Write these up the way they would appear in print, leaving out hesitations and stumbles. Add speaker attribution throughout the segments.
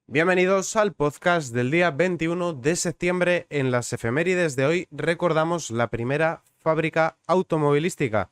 Speaker 1: Bienvenidos al podcast del día 21 de septiembre. En las efemérides de hoy recordamos la primera fábrica automovilística.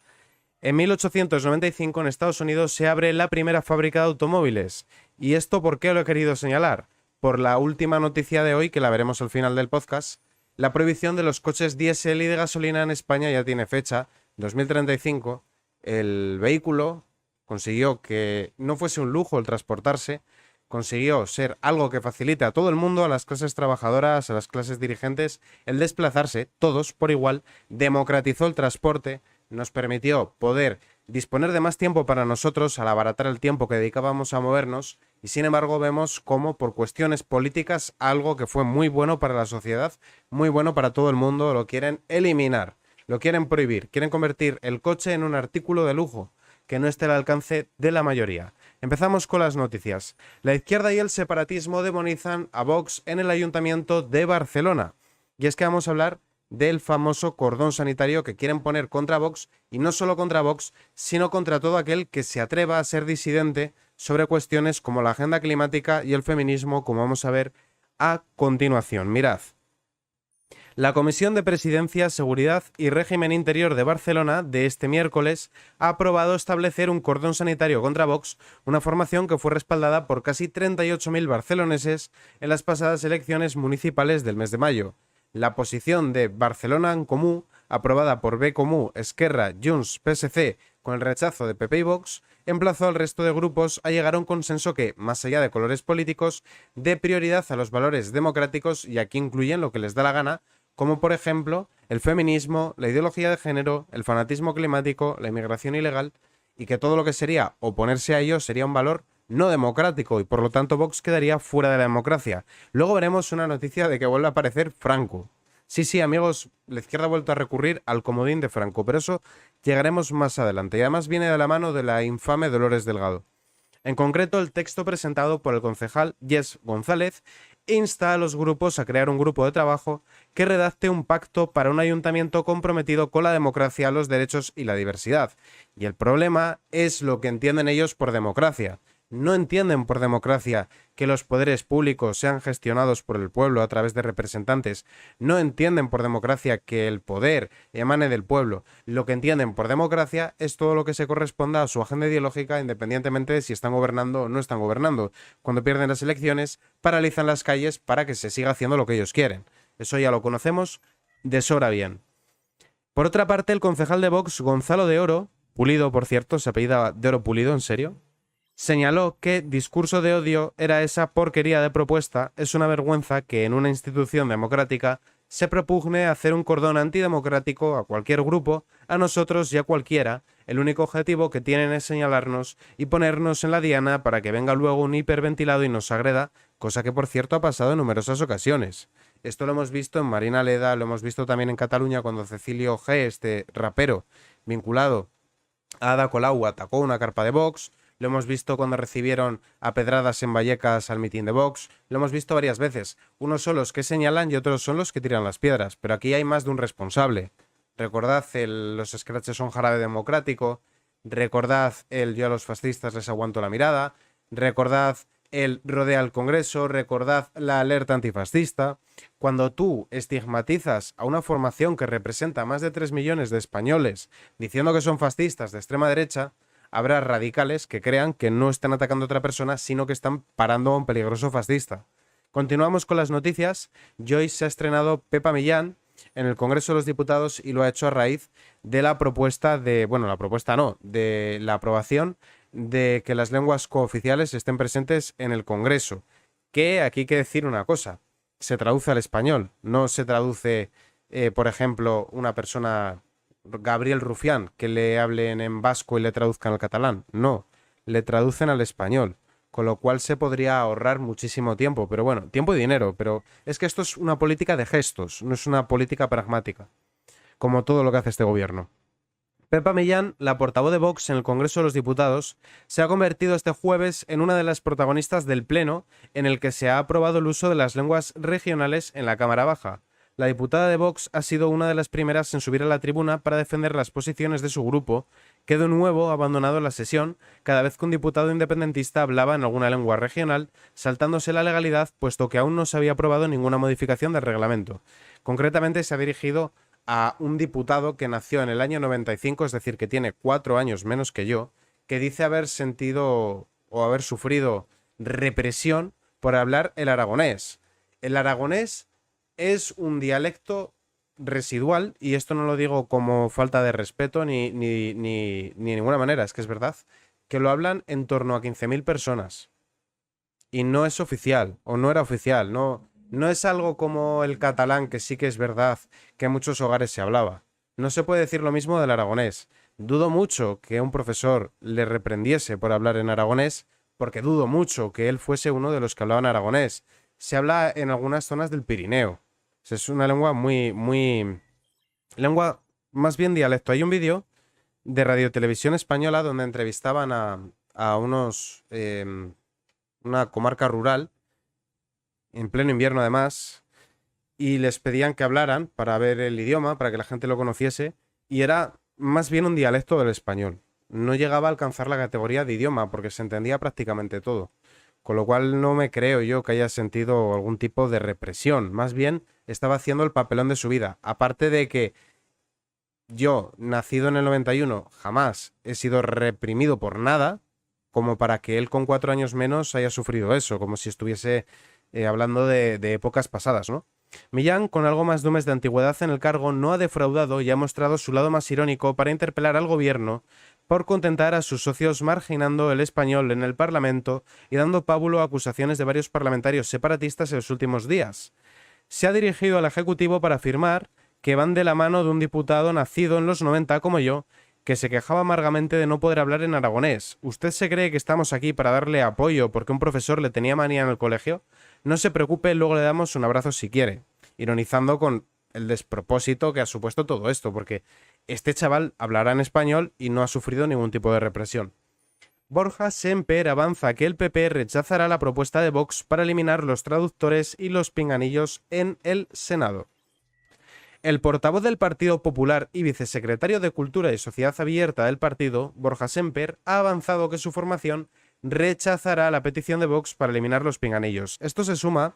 Speaker 1: En 1895 en Estados Unidos se abre la primera fábrica de automóviles. ¿Y esto por qué lo he querido señalar? Por la última noticia de hoy, que la veremos al final del podcast. La prohibición de los coches diésel y de gasolina en España ya tiene fecha, 2035. El vehículo consiguió que no fuese un lujo el transportarse, consiguió ser algo que facilite a todo el mundo, a las clases trabajadoras, a las clases dirigentes, el desplazarse, todos por igual, democratizó el transporte, nos permitió poder disponer de más tiempo para nosotros al abaratar el tiempo que dedicábamos a movernos, y sin embargo vemos cómo por cuestiones políticas algo que fue muy bueno para la sociedad, muy bueno para todo el mundo, lo quieren eliminar, lo quieren prohibir, quieren convertir el coche en un artículo de lujo que no esté al alcance de la mayoría. Empezamos con las noticias. La izquierda y el separatismo demonizan a Vox en el Ayuntamiento de Barcelona. Y es que vamos a hablar del famoso cordón sanitario que quieren poner contra Vox, y no solo contra Vox, sino contra todo aquel que se atreva a ser disidente sobre cuestiones como la agenda climática y el feminismo, como vamos a ver a continuación. Mirad. La Comisión de Presidencia, Seguridad y Régimen Interior de Barcelona de este miércoles ha aprobado establecer un cordón sanitario contra Vox, una formación que fue respaldada por casi 38.000 barceloneses en las pasadas elecciones municipales del mes de mayo. La posición de Barcelona en Comú, aprobada por B Comú, Esquerra, Junts, PSC, con el rechazo de PP y Vox, emplazó al resto de grupos a llegar a un consenso que, más allá de colores políticos, dé prioridad a los valores democráticos, y aquí incluyen lo que les da la gana, como por ejemplo el feminismo, la ideología de género, el fanatismo climático, la inmigración ilegal, y que todo lo que sería oponerse a ello sería un valor no democrático y por lo tanto Vox quedaría fuera de la democracia. Luego veremos una noticia de que vuelve a aparecer Franco. Sí, amigos, la izquierda ha vuelto a recurrir al comodín de Franco, pero eso llegaremos más adelante, y además viene de la mano de la infame Dolores Delgado. En concreto, el texto presentado por el concejal Jess González insta a los grupos a crear un grupo de trabajo que redacte un pacto para un ayuntamiento comprometido con la democracia, los derechos y la diversidad. Y el problema es lo que entienden ellos por democracia. No entienden por democracia que los poderes públicos sean gestionados por el pueblo a través de representantes. No entienden por democracia que el poder emane del pueblo. Lo que entienden por democracia es todo lo que se corresponda a su agenda ideológica, independientemente de si están gobernando o no están gobernando. Cuando pierden las elecciones, paralizan las calles para que se siga haciendo lo que ellos quieren. Eso ya lo conocemos de sobra bien. Por otra parte, el concejal de Vox, Gonzalo de Oro, Pulido por cierto, se apellida de Oro Pulido, ¿en serio?, señaló que discurso de odio era esa porquería de propuesta. Es una vergüenza que en una institución democrática se propugne hacer un cordón antidemocrático a cualquier grupo, a nosotros y a cualquiera. El único objetivo que tienen es señalarnos y ponernos en la diana para que venga luego un hiperventilado y nos agreda, cosa que por cierto ha pasado en numerosas ocasiones. Esto lo hemos visto en Marina Leda, lo hemos visto también en Cataluña cuando Cecilio G, este rapero vinculado a Ada Colau, atacó una carpa de Vox. Lo hemos visto cuando recibieron a pedradas en Vallecas al mitin de Vox. Lo hemos visto varias veces. Unos son los que señalan y otros son los que tiran las piedras. Pero aquí hay más de un responsable. Recordad los scratches son jarabe democrático. Recordad el yo a los fascistas les aguanto la mirada. Recordad el rodea al Congreso. Recordad la alerta antifascista. Cuando tú estigmatizas a una formación que representa a más de 3 millones de españoles diciendo que son fascistas de extrema derecha, habrá radicales que crean que no están atacando a otra persona, sino que están parando a un peligroso fascista. Continuamos con las noticias. Joyce se ha estrenado Pepa Millán en el Congreso de los Diputados y lo ha hecho a raíz de la propuesta de, bueno, la propuesta no, de la aprobación de que las lenguas cooficiales estén presentes en el Congreso. Que aquí hay que decir una cosa, se traduce al español, no se traduce, por ejemplo, una persona, Gabriel Rufián, que le hablen en vasco y le traduzcan al catalán. No, le traducen al español, con lo cual se podría ahorrar muchísimo tiempo, pero bueno, tiempo y dinero, pero es que esto es una política de gestos, no es una política pragmática, como todo lo que hace este gobierno. Pepa Millán, la portavoz de Vox en el Congreso de los Diputados, se ha convertido este jueves en una de las protagonistas del pleno en el que se ha aprobado el uso de las lenguas regionales en la Cámara Baja. La diputada de Vox ha sido una de las primeras en subir a la tribuna para defender las posiciones de su grupo, que de nuevo ha abandonado la sesión cada vez que un diputado independentista hablaba en alguna lengua regional, saltándose la legalidad, puesto que aún no se había aprobado ninguna modificación del reglamento. Concretamente se ha dirigido a un diputado que nació en el año 95, es decir, que tiene 4 años menos que yo, que dice haber sentido o haber sufrido represión por hablar el aragonés. El aragonés es un dialecto residual, y esto no lo digo como falta de respeto ni de ninguna manera, es que es verdad, que lo hablan en torno a 15.000 personas. Y no es oficial, o no era oficial, no es algo como el catalán, que sí que es verdad que en muchos hogares se hablaba. No se puede decir lo mismo del aragonés. Dudo mucho que un profesor le reprendiese por hablar en aragonés, porque dudo mucho que él fuese uno de los que hablaban aragonés. Se habla en algunas zonas del Pirineo. Es una lengua lengua más bien dialecto. Hay un vídeo de Radio Televisión Española donde entrevistaban a una comarca rural, en pleno invierno además, y les pedían que hablaran para ver el idioma, para que la gente lo conociese, y era más bien un dialecto del español. No llegaba a alcanzar la categoría de idioma porque se entendía prácticamente todo. Con lo cual no me creo yo que haya sentido algún tipo de represión. Más bien estaba haciendo el papelón de su vida. Aparte de que yo, nacido en el 91, jamás he sido reprimido por nada, como para que él con 4 años menos haya sufrido eso, como si estuviese hablando de épocas pasadas, ¿no? Millán, con algo más de un mes de antigüedad en el cargo, no ha defraudado y ha mostrado su lado más irónico para interpelar al gobierno por contentar a sus socios marginando el español en el Parlamento y dando pábulo a acusaciones de varios parlamentarios separatistas en los últimos días. Se ha dirigido al Ejecutivo para afirmar que van de la mano de un diputado nacido en los 90 como yo, que se quejaba amargamente de no poder hablar en aragonés. ¿Usted se cree que estamos aquí para darle apoyo porque un profesor le tenía manía en el colegio? No se preocupe, luego le damos un abrazo si quiere. Ironizando con el despropósito que ha supuesto todo esto, porque este chaval hablará en español y no ha sufrido ningún tipo de represión. Borja Semper avanza que el PP rechazará la propuesta de Vox para eliminar los traductores y los pinganillos en el Senado. El portavoz del Partido Popular y vicesecretario de Cultura y Sociedad Abierta del partido, Borja Semper, ha avanzado que su formación rechazará la petición de Vox para eliminar los pinganillos. Esto se suma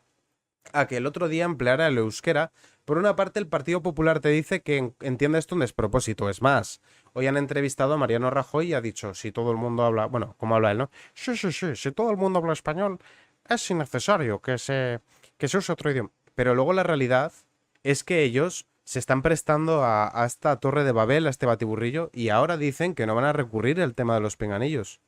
Speaker 1: a que el otro día empleara el euskera. Por una parte, el Partido Popular te dice que entiende esto un despropósito. Es más, hoy han entrevistado a Mariano Rajoy y ha dicho, si todo el mundo habla, bueno, como habla él, ¿no? Sí, si todo el mundo habla español, es innecesario que se use otro idioma. Pero luego la realidad es que ellos se están prestando a esta torre de Babel, a este batiburrillo, y ahora dicen que no van a recurrir el tema de los pinganillos.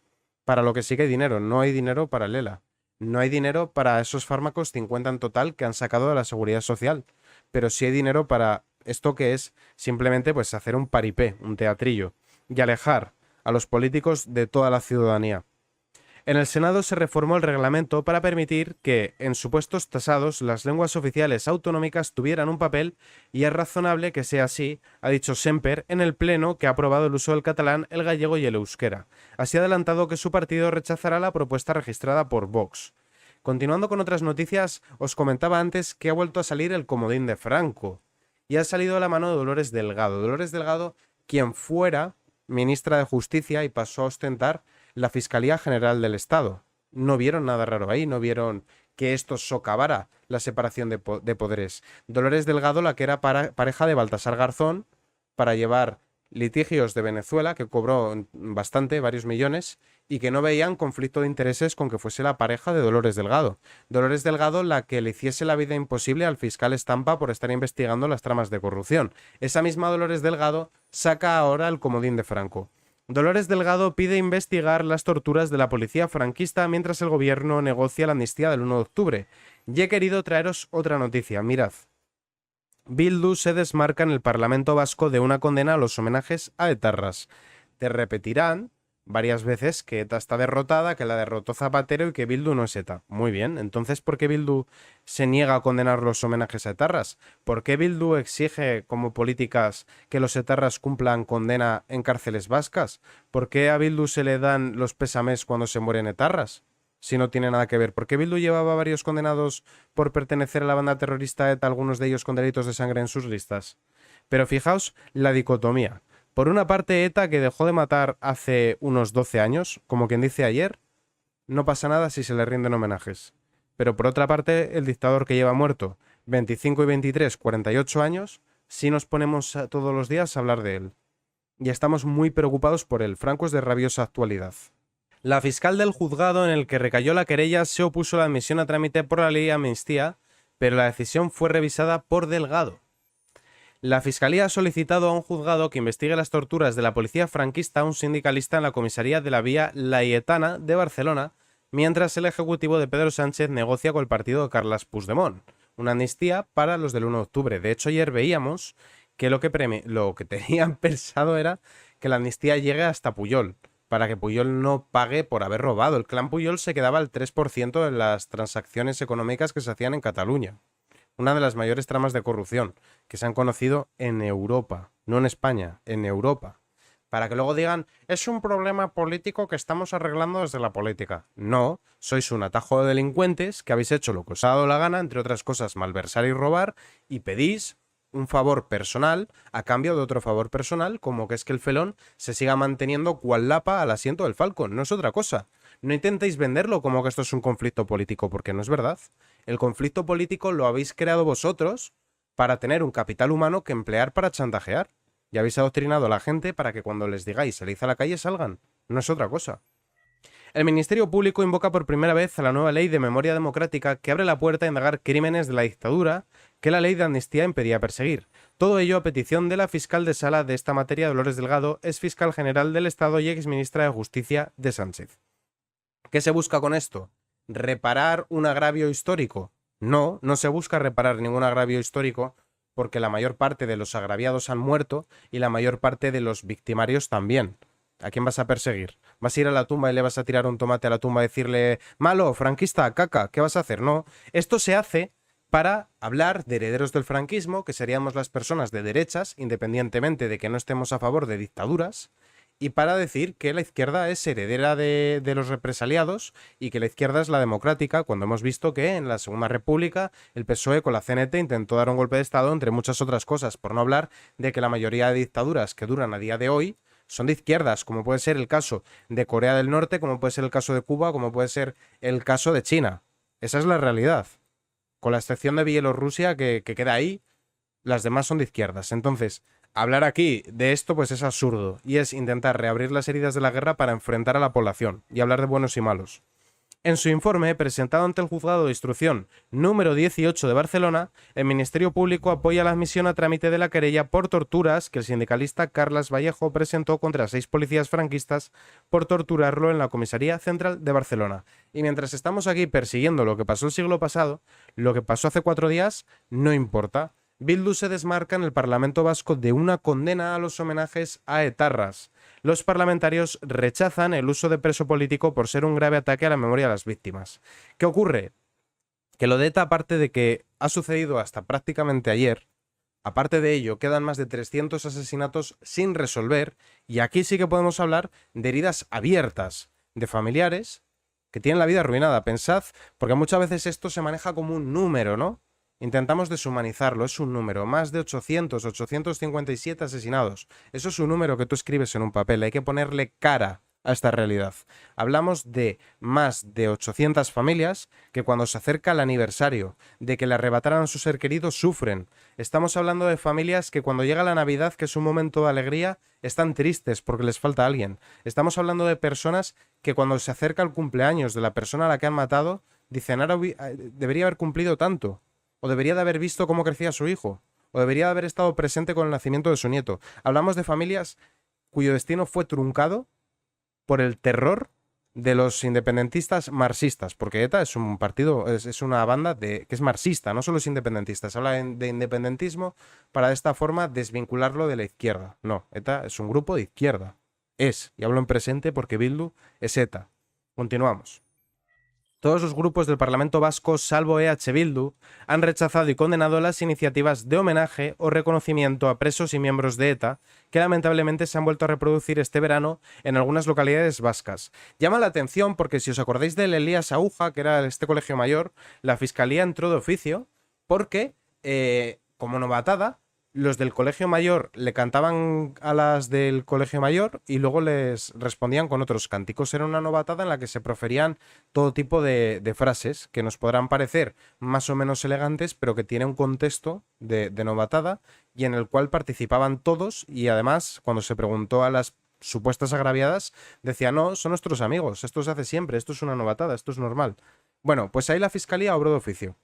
Speaker 1: Para lo que sí que hay dinero, no hay dinero para Lela. No hay dinero para esos fármacos 50 en total que han sacado de la Seguridad Social. Pero sí hay dinero para esto, que es simplemente pues hacer un paripé, un teatrillo, y alejar a los políticos de toda la ciudadanía. En el Senado se reformó el reglamento para permitir que, en supuestos tasados, las lenguas oficiales autonómicas tuvieran un papel, y es razonable que sea así, ha dicho Semper en el Pleno, que ha aprobado el uso del catalán, el gallego y el euskera. Así ha adelantado que su partido rechazará la propuesta registrada por Vox. Continuando con otras noticias, os comentaba antes que ha vuelto a salir el comodín de Franco, y ha salido de la mano de Dolores Delgado. Dolores Delgado, quien fuera ministra de Justicia y pasó a ostentar la Fiscalía General del Estado. No vieron nada raro ahí, no vieron que esto socavara la separación de poderes. Dolores Delgado, la que era pareja de Baltasar Garzón, para llevar litigios de Venezuela, que cobró bastante, varios millones, y que no veían conflicto de intereses con que fuese la pareja de Dolores Delgado. Dolores Delgado, la que le hiciese la vida imposible al fiscal Estampa por estar investigando las tramas de corrupción. Esa misma Dolores Delgado saca ahora el comodín de Franco. Dolores Delgado pide investigar las torturas de la policía franquista mientras el gobierno negocia la amnistía del 1 de octubre. Y he querido traeros otra noticia, mirad. Bildu se desmarca en el Parlamento Vasco de una condena a los homenajes a etarras. Te repetirán varias veces que ETA está derrotada, que la derrotó Zapatero y que Bildu no es ETA. Muy bien, entonces ¿por qué Bildu se niega a condenar los homenajes a etarras? ¿Por qué Bildu exige como políticas que los etarras cumplan condena en cárceles vascas? ¿Por qué a Bildu se le dan los pésames cuando se mueren etarras? si no tiene nada que ver? Porque Bildu llevaba varios condenados por pertenecer a la banda terrorista ETA, algunos de ellos con delitos de sangre en sus listas. Pero fijaos la dicotomía. Por una parte, ETA, que dejó de matar hace unos 12 años, como quien dice ayer, no pasa nada si se le rinden homenajes. Pero por otra parte, el dictador que lleva muerto 25 y 23, 48 años, sí nos ponemos todos los días a hablar de él. Y estamos muy preocupados por él. Franco es de rabiosa actualidad. La fiscal del juzgado en el que recayó la querella se opuso a la admisión a trámite por la ley de amnistía, pero la decisión fue revisada por Delgado. La Fiscalía ha solicitado a un juzgado que investigue las torturas de la policía franquista a un sindicalista en la comisaría de la Vía Laietana de Barcelona, mientras el ejecutivo de Pedro Sánchez negocia con el partido de Carles Puigdemont una amnistía para los del 1 de octubre. De hecho, ayer veíamos que lo que tenían pensado era que la amnistía llegue hasta Pujol, para que Pujol no pague por haber robado. El clan Pujol se quedaba al 3% de las transacciones económicas que se hacían en Cataluña. Una de las mayores tramas de corrupción que se han conocido en Europa, no en España, en Europa. Para que luego digan, es un problema político que estamos arreglando desde la política. No, sois un atajo de delincuentes que habéis hecho lo que os ha dado la gana, entre otras cosas, malversar y robar, y pedís un favor personal a cambio de otro favor personal, como que es que el felón se siga manteniendo cual lapa al asiento del Falcon. No es otra cosa. No intentéis venderlo como que esto es un conflicto político, porque no es verdad. El conflicto político lo habéis creado vosotros para tener un capital humano que emplear para chantajear. Y habéis adoctrinado a la gente para que cuando les digáis salid a la calle salgan. No es otra cosa. El Ministerio Público invoca por primera vez a la nueva ley de memoria democrática que abre la puerta a indagar crímenes de la dictadura que la ley de amnistía impedía perseguir. Todo ello a petición de la fiscal de sala de esta materia, Dolores Delgado, ex fiscal general del Estado y exministra de Justicia de Sánchez. ¿Qué se busca con esto? ¿Reparar un agravio histórico? No, no se busca reparar ningún agravio histórico, porque la mayor parte de los agraviados han muerto y la mayor parte de los victimarios también. ¿A quién vas a perseguir? ¿Vas a ir a la tumba y le vas a tirar un tomate a la tumba y decirle malo, franquista, caca? ¿Qué vas a hacer? No. Esto se hace para hablar de herederos del franquismo, que seríamos las personas de derechas, independientemente de que no estemos a favor de dictaduras, y para decir que la izquierda es heredera de los represaliados y que la izquierda es la democrática, cuando hemos visto que en la Segunda República el PSOE con la CNT intentó dar un golpe de Estado, entre muchas otras cosas, por no hablar de que la mayoría de dictaduras que duran a día de hoy son de izquierdas, como puede ser el caso de Corea del Norte, como puede ser el caso de Cuba, como puede ser el caso de China. Esa es la realidad. Con la excepción de Bielorrusia, que queda ahí, las demás son de izquierdas. Entonces, hablar aquí de esto pues es absurdo y es intentar reabrir las heridas de la guerra para enfrentar a la población y hablar de buenos y malos. En su informe, presentado ante el Juzgado de Instrucción número 18 de Barcelona, el Ministerio Público apoya la admisión a trámite de la querella por torturas que el sindicalista Carles Vallejo presentó contra 6 policías franquistas por torturarlo en la Comisaría Central de Barcelona. Y mientras estamos aquí persiguiendo lo que pasó el siglo pasado, lo que pasó hace 4 días no importa. Bildu se desmarca en el Parlamento Vasco de una condena a los homenajes a etarras. Los parlamentarios rechazan el uso de preso político por ser un grave ataque a la memoria de las víctimas. ¿Qué ocurre? Que lo de ETA, aparte de que ha sucedido hasta prácticamente ayer, aparte de ello, quedan más de 300 asesinatos sin resolver y aquí sí que podemos hablar de heridas abiertas de familiares que tienen la vida arruinada. Pensad, porque muchas veces esto se maneja como un número, ¿no? Intentamos deshumanizarlo, es un número, más de 800, 857 asesinados. Eso es un número que tú escribes en un papel, hay que ponerle cara a esta realidad. Hablamos de más de 800 familias que cuando se acerca el aniversario de que le arrebataran a su ser querido sufren. Estamos hablando de familias que cuando llega la Navidad, que es un momento de alegría, están tristes porque les falta alguien. Estamos hablando de personas que cuando se acerca el cumpleaños de la persona a la que han matado, dicen, ahora debería haber cumplido tanto. O debería de haber visto cómo crecía su hijo. O debería de haber estado presente con el nacimiento de su nieto. Hablamos de familias cuyo destino fue truncado por el terror de los independentistas marxistas. Porque ETA es un partido, es una banda que es marxista, no solo es independentista. Se habla de independentismo para de esta forma desvincularlo de la izquierda. No, ETA es un grupo de izquierda. Es, y hablo en presente porque Bildu es ETA. Continuamos. Todos los grupos del Parlamento vasco, salvo EH Bildu, han rechazado y condenado las iniciativas de homenaje o reconocimiento a presos y miembros de ETA, que lamentablemente se han vuelto a reproducir este verano en algunas localidades vascas. Llama la atención porque, si os acordáis del Elías Aúja, que era este colegio mayor, la Fiscalía entró de oficio porque, como novatada, los del colegio mayor le cantaban a las del colegio mayor y luego les respondían con otros cánticos. Era una novatada en la que se proferían todo tipo de frases que nos podrán parecer más o menos elegantes, pero que tiene un contexto de novatada y en el cual participaban todos, y además, cuando se preguntó a las supuestas agraviadas, decían: no, son nuestros amigos, esto se hace siempre, esto es una novatada, esto es normal. Bueno, pues ahí la fiscalía obró de oficio.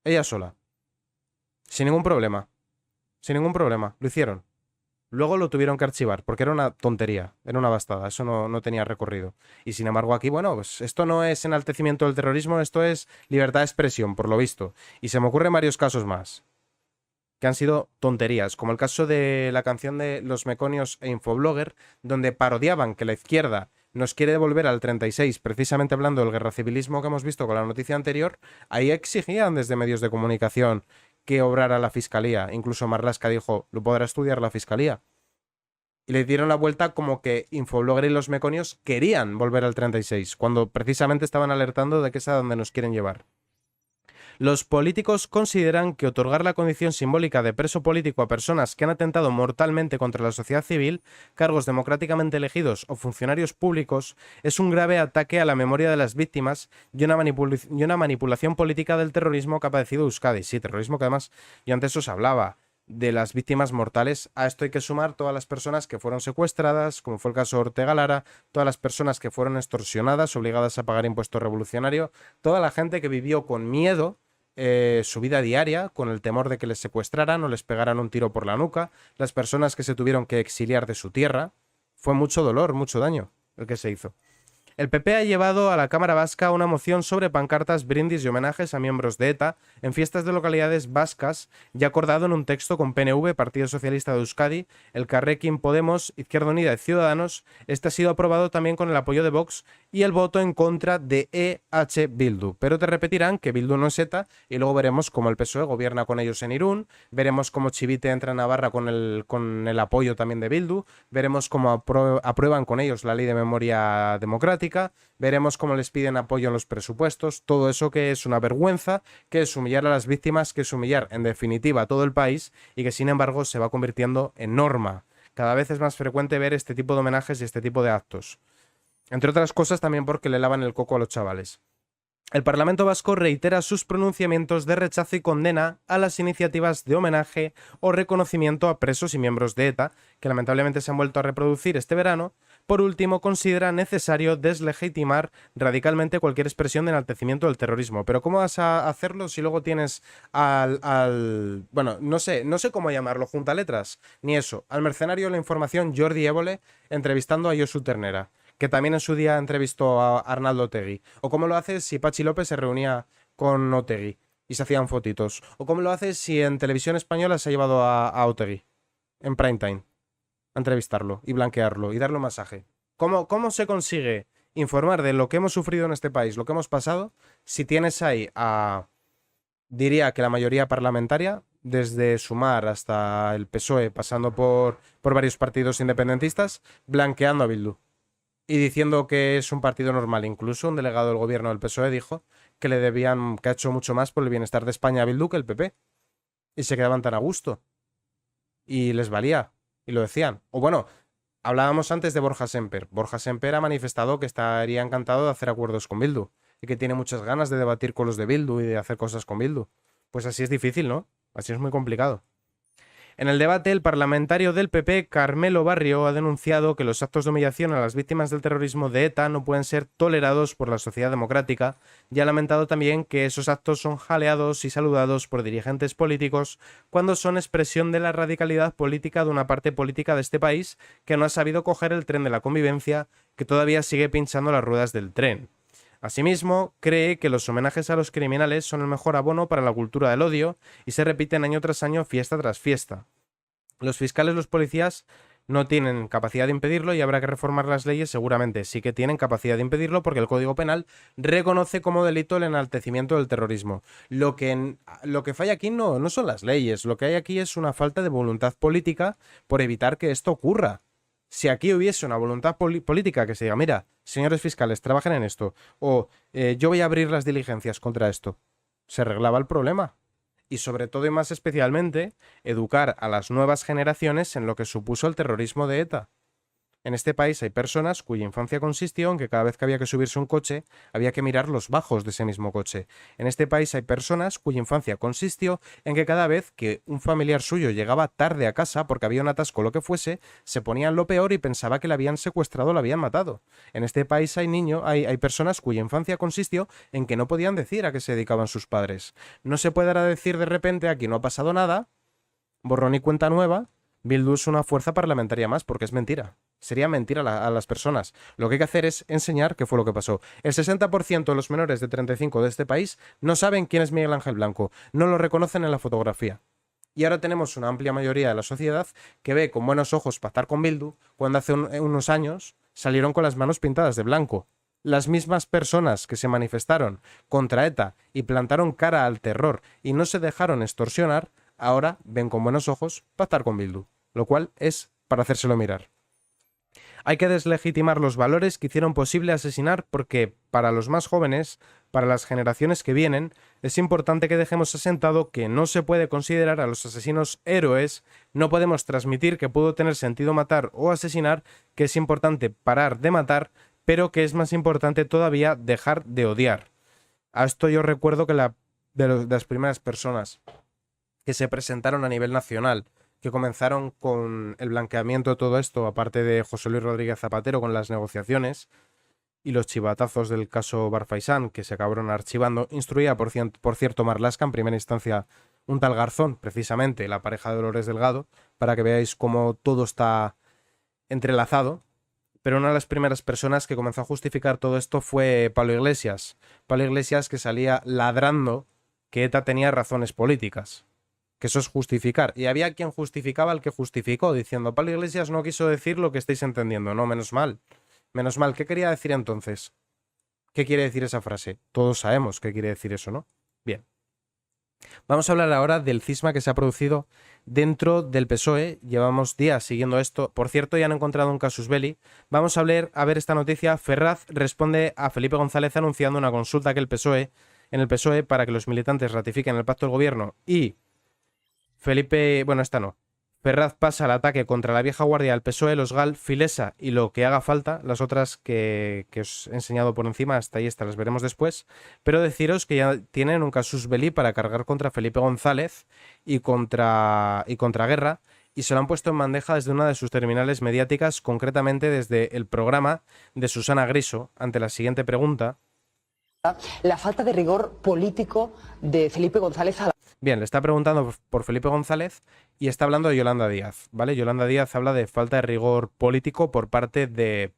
Speaker 1: Ella sola. Sin ningún problema. Sin ningún problema. Lo hicieron. Luego lo tuvieron que archivar porque era una tontería, era una bastada, eso no tenía recorrido. Y sin embargo aquí, bueno, pues esto no es enaltecimiento del terrorismo, esto es libertad de expresión, por lo visto. Y se me ocurren varios casos más que han sido tonterías, como el caso de la canción de Los Meconios e Infoblogger, donde parodiaban que la izquierda nos quiere devolver al 36, precisamente hablando del guerracivilismo que hemos visto con la noticia anterior. Ahí exigían desde medios de comunicación que obrara la fiscalía. Incluso Marlaska dijo: lo podrá estudiar la fiscalía. Y le dieron la vuelta como que Infoblogger y Los Meconios querían volver al 36, cuando precisamente estaban alertando de que es a donde nos quieren llevar. Los políticos consideran que otorgar la condición simbólica de preso político a personas que han atentado mortalmente contra la sociedad civil, cargos democráticamente elegidos o funcionarios públicos, es un grave ataque a la memoria de las víctimas y una manipulación política del terrorismo que ha padecido Euskadi. Sí, terrorismo que además yo antes os hablaba de las víctimas mortales. A esto hay que sumar todas las personas que fueron secuestradas, como fue el caso de Ortega Lara, todas las personas que fueron extorsionadas, obligadas a pagar impuesto revolucionario, toda la gente que vivió con miedo su vida diaria, con el temor de que les secuestraran o les pegaran un tiro por la nuca, las personas que se tuvieron que exiliar de su tierra. Fue mucho dolor, mucho daño el que se hizo. El PP ha llevado a la Cámara Vasca una moción sobre pancartas, brindis y homenajes a miembros de ETA en fiestas de localidades vascas, ya acordado en un texto con PNV, Partido Socialista de Euskadi, Elkarrekin Podemos, Izquierda Unida y Ciudadanos. Este ha sido aprobado también con el apoyo de Vox y el voto en contra de EH Bildu. Pero te repetirán que Bildu no es ETA, y luego veremos cómo el PSOE gobierna con ellos en Irún, veremos cómo Chivite entra en Navarra con el apoyo también de Bildu, veremos cómo aprueban con ellos la ley de memoria democrática. Veremos cómo les piden apoyo en los presupuestos. Todo eso que es una vergüenza, que es humillar a las víctimas, que es humillar en definitiva a todo el país, y que sin embargo se va convirtiendo en norma. Cada vez es más frecuente ver este tipo de homenajes y este tipo de actos. Entre otras cosas también porque le lavan el coco a los chavales. El Parlamento Vasco reitera sus pronunciamientos de rechazo y condena a las iniciativas de homenaje o reconocimiento a presos y miembros de ETA, que lamentablemente se han vuelto a reproducir este verano. Por último, considera necesario deslegitimar radicalmente cualquier expresión de enaltecimiento del terrorismo. Pero ¿cómo vas a hacerlo si luego tienes bueno, no sé cómo llamarlo, juntaletras, ni eso, al mercenario de la información Jordi Évole entrevistando a Josu Ternera, que también en su día entrevistó a Arnaldo Otegi? ¿O cómo lo haces si Pachi López se reunía con Otegi y se hacían fotitos? ¿O cómo lo haces si en Televisión Española se ha llevado a Otegi en prime time a entrevistarlo y blanquearlo y darle un masaje? ¿Cómo se consigue informar de lo que hemos sufrido en este país, lo que hemos pasado, si tienes ahí diría que la mayoría parlamentaria, desde Sumar hasta el PSOE, pasando por varios partidos independentistas, blanqueando a Bildu y diciendo que es un partido normal? Incluso un delegado del gobierno del PSOE dijo que que ha hecho mucho más por el bienestar de España a Bildu que el PP. Y se quedaban tan a gusto. Y les valía. Y lo decían. O bueno, hablábamos antes de Borja Semper. Borja Semper ha manifestado que estaría encantado de hacer acuerdos con Bildu y que tiene muchas ganas de debatir con los de Bildu y de hacer cosas con Bildu. Pues así es difícil, ¿no? Así es muy complicado. En el debate, el parlamentario del PP, Carmelo Barrio, ha denunciado que los actos de humillación a las víctimas del terrorismo de ETA no pueden ser tolerados por la sociedad democrática, y ha lamentado también que esos actos son jaleados y saludados por dirigentes políticos cuando son expresión de la radicalidad política de una parte política de este país que no ha sabido coger el tren de la convivencia, que todavía sigue pinchando las ruedas del tren. Asimismo, cree que los homenajes a los criminales son el mejor abono para la cultura del odio y se repiten año tras año, fiesta tras fiesta. Los fiscales, los policías no tienen capacidad de impedirlo y habrá que reformar las leyes. Seguramente sí que tienen capacidad de impedirlo porque el Código Penal reconoce como delito el enaltecimiento del terrorismo. Lo que falla aquí no son las leyes, lo que hay aquí es una falta de voluntad política por evitar que esto ocurra. Si aquí hubiese una voluntad política que se diga, mira, señores fiscales, trabajen en esto, o yo voy a abrir las diligencias contra esto, se arreglaba el problema. Y sobre todo y más especialmente, educar a las nuevas generaciones en lo que supuso el terrorismo de ETA. En este país hay personas cuya infancia consistió en que cada vez que había que subirse a un coche, había que mirar los bajos de ese mismo coche. En este país hay personas cuya infancia consistió en que cada vez que un familiar suyo llegaba tarde a casa porque había un atasco o lo que fuese, se ponían lo peor y pensaba que le habían secuestrado o le habían matado. En este país hay personas cuya infancia consistió en que no podían decir a qué se dedicaban sus padres. No se puede ahora decir de repente aquí no ha pasado nada, borrón y cuenta nueva, Bildu es una fuerza parlamentaria más, porque es mentira. Sería mentir a las personas. Lo que hay que hacer es enseñar qué fue lo que pasó. El 60% de los menores de 35 de este país no saben quién es Miguel Ángel Blanco, no lo reconocen en la fotografía. Y ahora tenemos una amplia mayoría de la sociedad que ve con buenos ojos pactar con Bildu cuando hace unos años salieron con las manos pintadas de blanco. Las mismas personas que se manifestaron contra ETA y plantaron cara al terror y no se dejaron extorsionar, ahora ven con buenos ojos pactar con Bildu, lo cual es para hacérselo mirar. Hay que deslegitimar los valores que hicieron posible asesinar porque para los más jóvenes, para las generaciones que vienen, es importante que dejemos asentado que no se puede considerar a los asesinos héroes, no podemos transmitir que pudo tener sentido matar o asesinar, que es importante parar de matar, pero que es más importante todavía dejar de odiar. A esto yo recuerdo que de las primeras personas que se presentaron a nivel nacional, que comenzaron con el blanqueamiento de todo esto, aparte de José Luis Rodríguez Zapatero con las negociaciones y los chivatazos del caso Barfaisán, que se acabaron archivando, instruía por cierto Marlaska, en primera instancia un tal Garzón, precisamente la pareja de Dolores Delgado, para que veáis cómo todo está entrelazado. Pero una de las primeras personas que comenzó a justificar todo esto fue Pablo Iglesias. Pablo Iglesias, que salía ladrando que ETA tenía razones políticas. Que eso es justificar. Y había quien justificaba al que justificó, diciendo, Pablo Iglesias no quiso decir lo que estáis entendiendo. No, menos mal. Menos mal. ¿Qué quería decir entonces? ¿Qué quiere decir esa frase? Todos sabemos qué quiere decir eso, ¿no? Bien. Vamos a hablar ahora del cisma que se ha producido dentro del PSOE. Llevamos días siguiendo esto. Por cierto, ya han encontrado un casus belli. Vamos a ver esta noticia. Ferraz responde a Felipe González anunciando una consulta en el PSOE para que los militantes ratifiquen el pacto del gobierno y Ferraz pasa al ataque contra la vieja guardia del PSOE, los GAL, Filesa y lo que haga falta, las otras que os he enseñado por encima, hasta ahí las veremos después, pero deciros que ya tienen un casus belli para cargar contra Felipe González y contra Guerra, y se lo han puesto en bandeja desde una de sus terminales mediáticas, concretamente desde el programa de Susana Griso, ante la siguiente pregunta.
Speaker 2: La falta de rigor político de Felipe González a la...
Speaker 1: Bien, le está preguntando por Felipe González y está hablando de Yolanda Díaz, ¿vale? Yolanda Díaz habla de falta de rigor político por parte de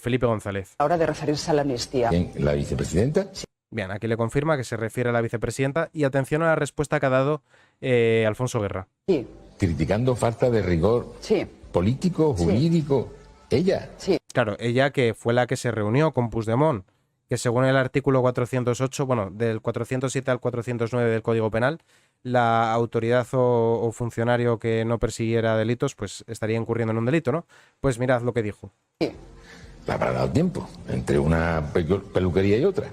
Speaker 1: Felipe González.
Speaker 2: A la hora de referirse a la amnistía.
Speaker 3: ¿La vicepresidenta?
Speaker 1: Bien, aquí le confirma que se refiere a la vicepresidenta y atención a la respuesta que ha dado Alfonso Guerra.
Speaker 2: Sí.
Speaker 3: Criticando falta de rigor político, jurídico. Sí. Ella.
Speaker 2: Sí.
Speaker 1: Claro, ella que fue la que se reunió con Puigdemont, que según el artículo 408, del 407 al 409 del Código Penal, la autoridad o funcionario que no persiguiera delitos, pues estaría incurriendo en un delito, ¿no? Pues mirad lo que dijo.
Speaker 2: Sí.
Speaker 3: Le habrá dado tiempo entre una peluquería y otra.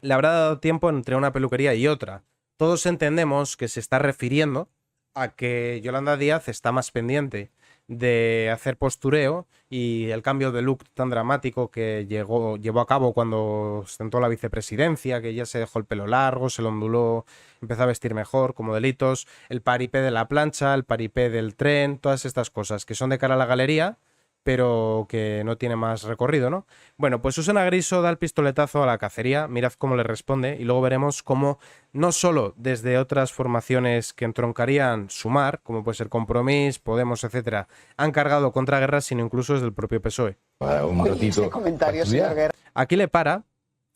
Speaker 1: Le habrá dado tiempo entre una peluquería y otra. Todos entendemos que se está refiriendo a que Yolanda Díaz está más pendiente de hacer postureo y el cambio de look tan dramático que llevó a cabo cuando ostentó la vicepresidencia, que ya se dejó el pelo largo, se lo onduló, empezó a vestir mejor, como delitos, el paripé de la plancha, el paripé del tren, todas estas cosas que son de cara a la galería, pero que no tiene más recorrido, ¿no? Bueno, pues Susana Griso da el pistoletazo a la cacería, mirad cómo le responde, y luego veremos cómo no solo desde otras formaciones que entroncarían Sumar, como puede ser Compromís, Podemos, etcétera, han cargado contra Guerra, sino incluso desde el propio PSOE.
Speaker 3: Un ratito.
Speaker 2: Este comentario, señor Guerra.
Speaker 1: Aquí le para,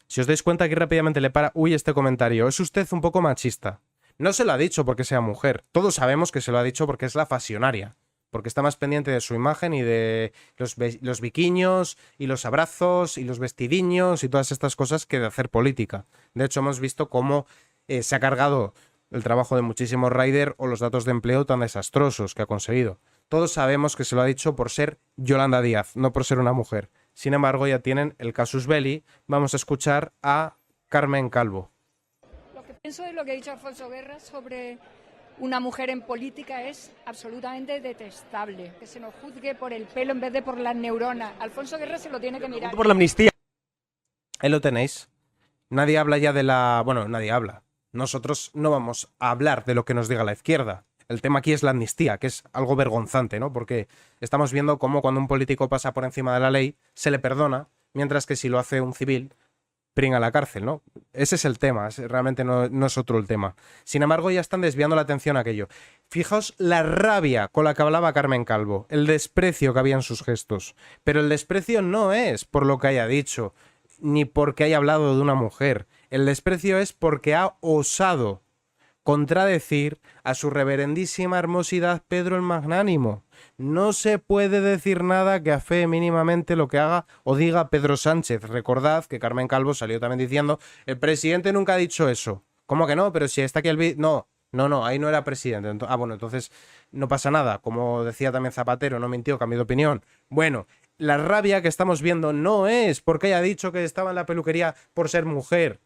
Speaker 1: si os dais cuenta, aquí rápidamente le para, este comentario, es usted un poco machista. No se lo ha dicho porque sea mujer, todos sabemos que se lo ha dicho porque es la Fasionaria. porque está más pendiente de su imagen y de los biquiños y los abrazos y los vestidiños y todas estas cosas que de hacer política. De hecho, hemos visto cómo se ha cargado el trabajo de muchísimos riders o los datos de empleo tan desastrosos que ha conseguido. Todos sabemos que se lo ha dicho por ser Yolanda Díaz, no por ser una mujer. Sin embargo, ya tienen el casus belli. Vamos a escuchar a Carmen Calvo.
Speaker 4: Lo que pienso de lo que ha dicho Alfonso Guerra sobre una mujer en política es absolutamente detestable. Que se nos juzgue por el pelo en vez de por las neuronas. Alfonso Guerra se lo tiene que mirar.
Speaker 1: Por la amnistía. Ahí lo tenéis. Nadie habla ya de la... Bueno, nadie habla. Nosotros no vamos a hablar de lo que nos diga la izquierda. El tema aquí es la amnistía, que es algo vergonzante, ¿no? Porque estamos viendo cómo cuando un político pasa por encima de la ley, se le perdona, mientras que si lo hace un civil, pringa a la cárcel, ¿no? Ese es el tema, realmente no es otro el tema. Sin embargo, ya están desviando la atención a aquello. Fijaos la rabia con la que hablaba Carmen Calvo, el desprecio que había en sus gestos. Pero el desprecio no es por lo que haya dicho, ni porque haya hablado de una mujer. El desprecio es porque ha osado contradecir a su reverendísima hermosidad Pedro el Magnánimo. No se puede decir nada que afee mínimamente lo que haga o diga Pedro Sánchez. Recordad que Carmen Calvo salió también diciendo: el presidente nunca ha dicho eso. ¿Cómo que no? Pero si está aquí el vídeo... No, ahí no era presidente. Bueno, entonces no pasa nada. Como decía también Zapatero, no mintió, cambió de opinión. Bueno, la rabia que estamos viendo no es porque haya dicho que estaba en la peluquería por ser mujer.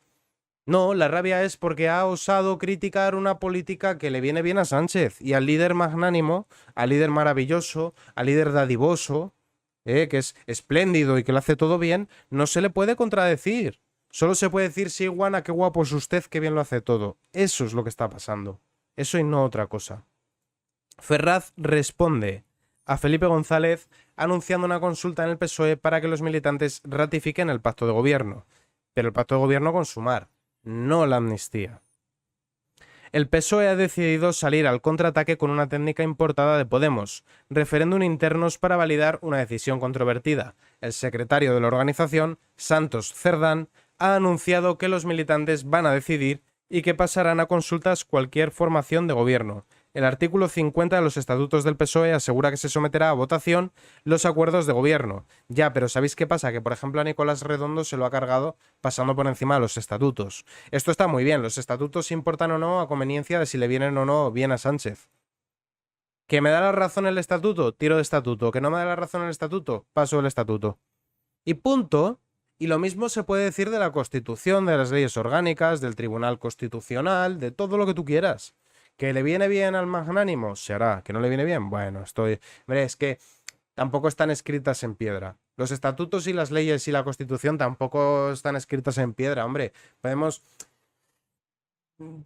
Speaker 1: No, la rabia es porque ha osado criticar una política que le viene bien a Sánchez y al líder magnánimo, al líder maravilloso, al líder dadivoso, que es espléndido y que lo hace todo bien, no se le puede contradecir. Solo se puede decir: sí, Guana, qué guapo es usted, qué bien lo hace todo. Eso es lo que está pasando. Eso y no otra cosa. Ferraz responde a Felipe González anunciando una consulta en el PSOE para que los militantes ratifiquen el pacto de gobierno. Pero el pacto de gobierno con Sumar, no la amnistía. El PSOE ha decidido salir al contraataque con una técnica importada de Podemos, referéndum internos para validar una decisión controvertida. El secretario de la organización, Santos Cerdán, ha anunciado que los militantes van a decidir y que pasarán a consultas cualquier formación de gobierno. El artículo 50 de los estatutos del PSOE asegura que se someterá a votación los acuerdos de gobierno. Ya, pero ¿sabéis qué pasa? Que, por ejemplo, a Nicolás Redondo se lo ha cargado pasando por encima de los estatutos. Esto está muy bien. Los estatutos importan o no a conveniencia de si le vienen o no bien a Sánchez. ¿Que me da la razón el estatuto? Tiro de estatuto. ¿Que no me da la razón el estatuto? Paso el estatuto. Y punto. Y lo mismo se puede decir de la Constitución, de las leyes orgánicas, del Tribunal Constitucional, de todo lo que tú quieras. ¿Que le viene bien al magnánimo? Se hará. ¿Que no le viene bien? Bueno, Hombre, es que tampoco están escritas en piedra. Los estatutos y las leyes y la Constitución tampoco están escritas en piedra, hombre. Podemos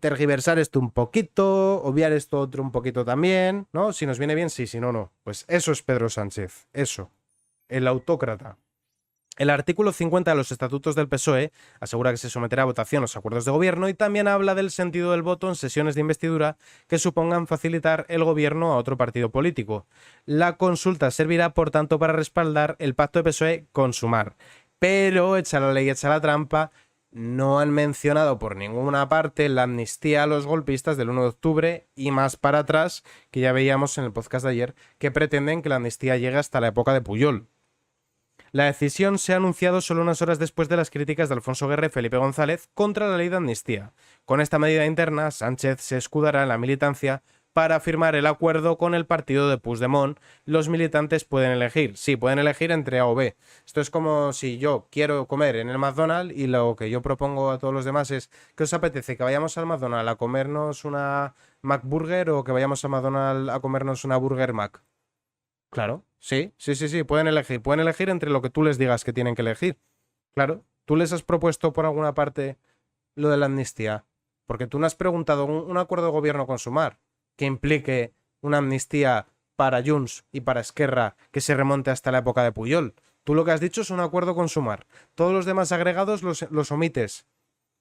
Speaker 1: tergiversar esto un poquito, obviar esto otro un poquito también, ¿no? Si nos viene bien, sí, si no, no. Pues eso es Pedro Sánchez. Eso. El autócrata. El artículo 50 de los estatutos del PSOE asegura que se someterá a votación los acuerdos de gobierno y también habla del sentido del voto en sesiones de investidura que supongan facilitar el gobierno a otro partido político. La consulta servirá, por tanto, para respaldar el pacto de PSOE con Sumar. Pero, echa la ley, echa la trampa, no han mencionado por ninguna parte la amnistía a los golpistas del 1 de octubre y más para atrás, que ya veíamos en el podcast de ayer, que pretenden que la amnistía llegue hasta la época de Pujol. La decisión se ha anunciado solo unas horas después de las críticas de Alfonso Guerra y Felipe González contra la ley de amnistía. Con esta medida interna, Sánchez se escudará en la militancia para firmar el acuerdo con el partido de Puigdemont. Los militantes pueden elegir, sí, pueden elegir entre A o B. Esto es como si yo quiero comer en el McDonald's y lo que yo propongo a todos los demás es: ¿qué os apetece? ¿Que vayamos al McDonald's a comernos una McBurger o que vayamos al McDonald's a comernos una Burger Mac? Claro, sí, pueden elegir entre lo que tú les digas que tienen que elegir. Claro, tú les has propuesto por alguna parte lo de la amnistía, porque tú no has preguntado un acuerdo de gobierno con Sumar que implique una amnistía para Junts y para Esquerra que se remonte hasta la época de Pujol. Tú lo que has dicho es un acuerdo con Sumar. Todos los demás agregados los omites.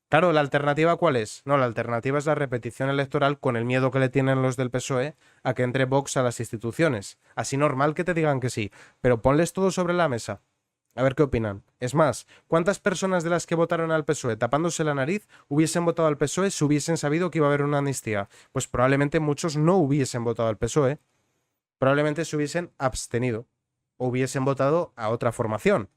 Speaker 1: Claro, ¿la alternativa cuál es? No, la alternativa es la repetición electoral con el miedo que le tienen los del PSOE a que entre Vox a las instituciones. Así normal que te digan que sí, pero ponles todo sobre la mesa. A ver qué opinan. Es más, ¿cuántas personas de las que votaron al PSOE tapándose la nariz hubiesen votado al PSOE si hubiesen sabido que iba a haber una amnistía? Pues probablemente muchos no hubiesen votado al PSOE. probablemente se hubiesen abstenido o hubiesen votado a otra formación.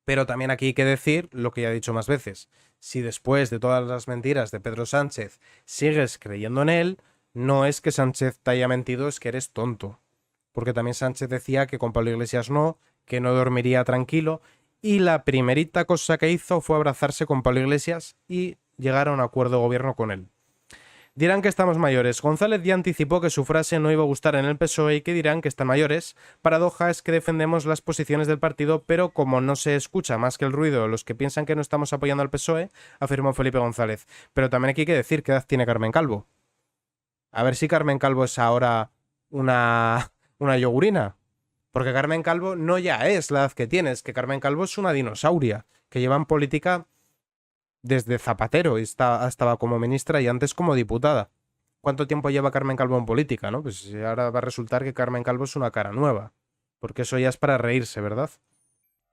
Speaker 1: Pero también aquí hay que decir lo que ya he dicho más veces. Si después de todas las mentiras de Pedro Sánchez sigues creyendo en él, no es que Sánchez te haya mentido, es que eres tonto. Porque también Sánchez decía que con Pablo Iglesias no, que no dormiría tranquilo, y la primerita cosa que hizo fue abrazarse con Pablo Iglesias y llegar a un acuerdo de gobierno con él. Dirán que estamos mayores. González ya anticipó que su frase no iba a gustar en el PSOE y que dirán que están mayores. Paradoja es que defendemos las posiciones del partido, pero como no se escucha más que el ruido de los que piensan que no estamos apoyando al PSOE, afirmó Felipe González. Pero también aquí hay que decir qué edad tiene Carmen Calvo. A ver si Carmen Calvo es ahora una yogurina. Porque Carmen Calvo no ya es la edad que tiene, es que Carmen Calvo es una dinosauria que lleva en política desde Zapatero, estaba como ministra y antes como diputada. ¿Cuánto tiempo lleva Carmen Calvo en política, no? Pues ahora va a resultar que Carmen Calvo es una cara nueva. Porque eso ya es para reírse, ¿verdad?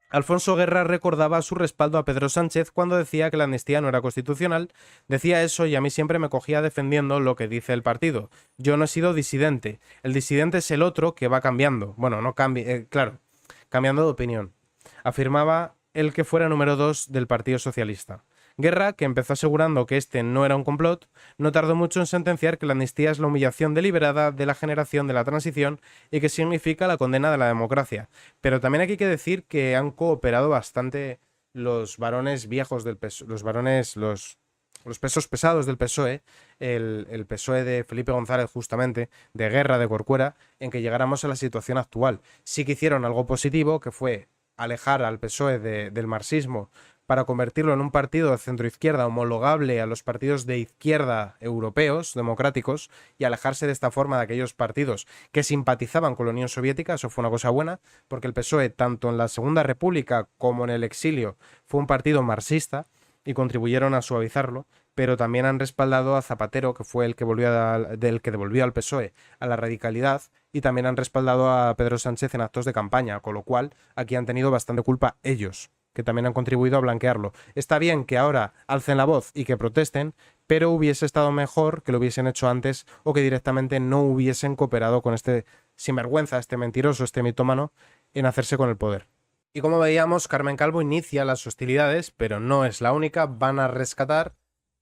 Speaker 1: Alfonso Guerra recordaba su respaldo a Pedro Sánchez cuando decía que la amnistía no era constitucional. Decía eso y a mí siempre me cogía defendiendo lo que dice el partido. Yo no he sido disidente. El disidente es el otro que va cambiando. Bueno, no cambia, claro, cambiando de opinión. Afirmaba el que fuera número 2 del Partido Socialista. Guerra, que empezó asegurando que este no era un complot, no tardó mucho en sentenciar que la amnistía es la humillación deliberada de la generación de la transición y que significa la condena de la democracia. Pero también aquí hay que decir que han cooperado bastante los varones viejos del PSOE, los pesos pesados del PSOE, el PSOE de Felipe González justamente, de Guerra, de Corcuera, en que llegáramos a la situación actual. Sí que hicieron algo positivo, que fue alejar al PSOE del marxismo para convertirlo en un partido de centroizquierda homologable a los partidos de izquierda europeos, democráticos, y alejarse de esta forma de aquellos partidos que simpatizaban con la Unión Soviética. Eso fue una cosa buena, porque el PSOE, tanto en la Segunda República como en el exilio, fue un partido marxista y contribuyeron a suavizarlo, pero también han respaldado a Zapatero, que fue el que devolvió al PSOE a la radicalidad, y también han respaldado a Pedro Sánchez en actos de campaña, con lo cual aquí han tenido bastante culpa ellos, que también han contribuido a blanquearlo. Está bien que ahora alcen la voz y que protesten, pero hubiese estado mejor que lo hubiesen hecho antes o que directamente no hubiesen cooperado con este sinvergüenza, este mentiroso, este mitómano, en hacerse con el poder. Y como veíamos, Carmen Calvo inicia las hostilidades, pero no es la única. Van a rescatar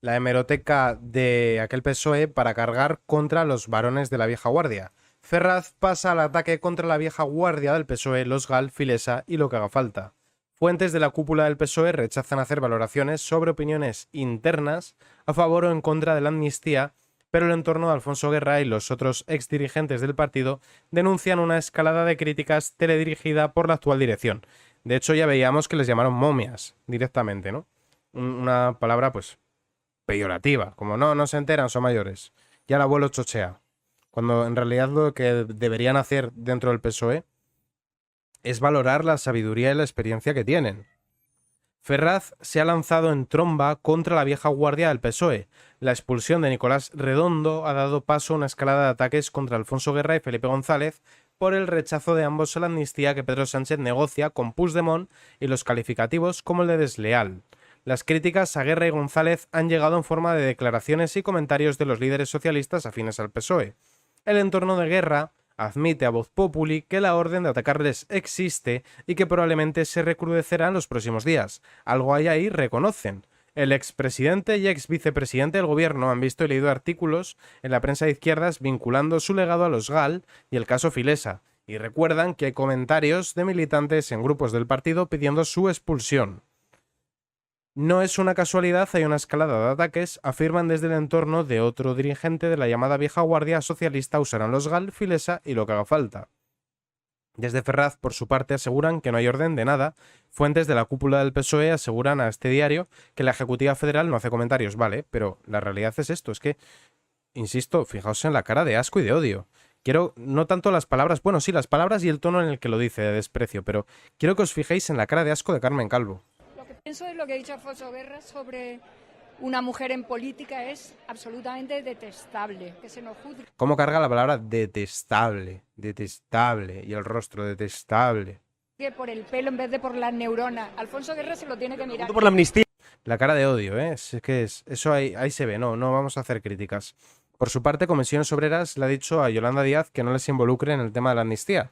Speaker 1: la hemeroteca de aquel PSOE para cargar contra los varones de la vieja guardia. Ferraz pasa al ataque contra la vieja guardia del PSOE, los GAL, Filesa y lo que haga falta. Fuentes de la cúpula del PSOE rechazan hacer valoraciones sobre opiniones internas a favor o en contra de la amnistía, pero el entorno de Alfonso Guerra y los otros exdirigentes del partido denuncian una escalada de críticas teledirigida por la actual dirección. De hecho, ya veíamos que les llamaron momias directamente, ¿no? Una palabra, pues, peyorativa, como no se enteran, son mayores. Ya el abuelo chochea. Cuando en realidad lo que deberían hacer dentro del PSOE es valorar la sabiduría y la experiencia que tienen. Ferraz se ha lanzado en tromba contra la vieja guardia del PSOE. La expulsión de Nicolás Redondo ha dado paso a una escalada de ataques contra Alfonso Guerra y Felipe González por el rechazo de ambos a la amnistía que Pedro Sánchez negocia con Puigdemont y los calificativos como el de desleal. Las críticas a Guerra y González han llegado en forma de declaraciones y comentarios de los líderes socialistas afines al PSOE. El entorno de Guerra admite a voz populi que la orden de atacarles existe y que probablemente se recrudecerá en los próximos días. Algo hay ahí, reconocen. El expresidente y exvicepresidente del gobierno han visto y leído artículos en la prensa de izquierdas vinculando su legado a los GAL y el caso Filesa, y recuerdan que hay comentarios de militantes en grupos del partido pidiendo su expulsión. No es una casualidad, hay una escalada de ataques, afirman desde el entorno de otro dirigente de la llamada vieja guardia socialista. Usarán los GAL, Filesa y lo que haga falta. Desde Ferraz, por su parte, aseguran que no hay orden de nada. Fuentes de la cúpula del PSOE aseguran a este diario que la Ejecutiva Federal no hace comentarios, vale, pero la realidad es esto, es que, insisto, fijaos en la cara de asco y de odio. Quiero, no tanto las palabras, bueno, sí, las palabras y el tono en el que lo dice, de desprecio, pero quiero que os fijéis en la cara de asco de Carmen Calvo.
Speaker 4: Pienso en lo que ha dicho Alfonso Guerra sobre una mujer en política es absolutamente detestable, que se nos juzgue.
Speaker 1: ¿Cómo carga la palabra detestable? Detestable. Y el rostro detestable.
Speaker 4: Por el pelo en vez de por las neuronas. Alfonso Guerra se lo tiene que mirar.
Speaker 5: Por la amnistía.
Speaker 1: La cara de odio, ¿eh? Es que eso ahí se ve, no vamos a hacer críticas. Por su parte, Comisiones Obreras le ha dicho a Yolanda Díaz que no les involucre en el tema de la amnistía.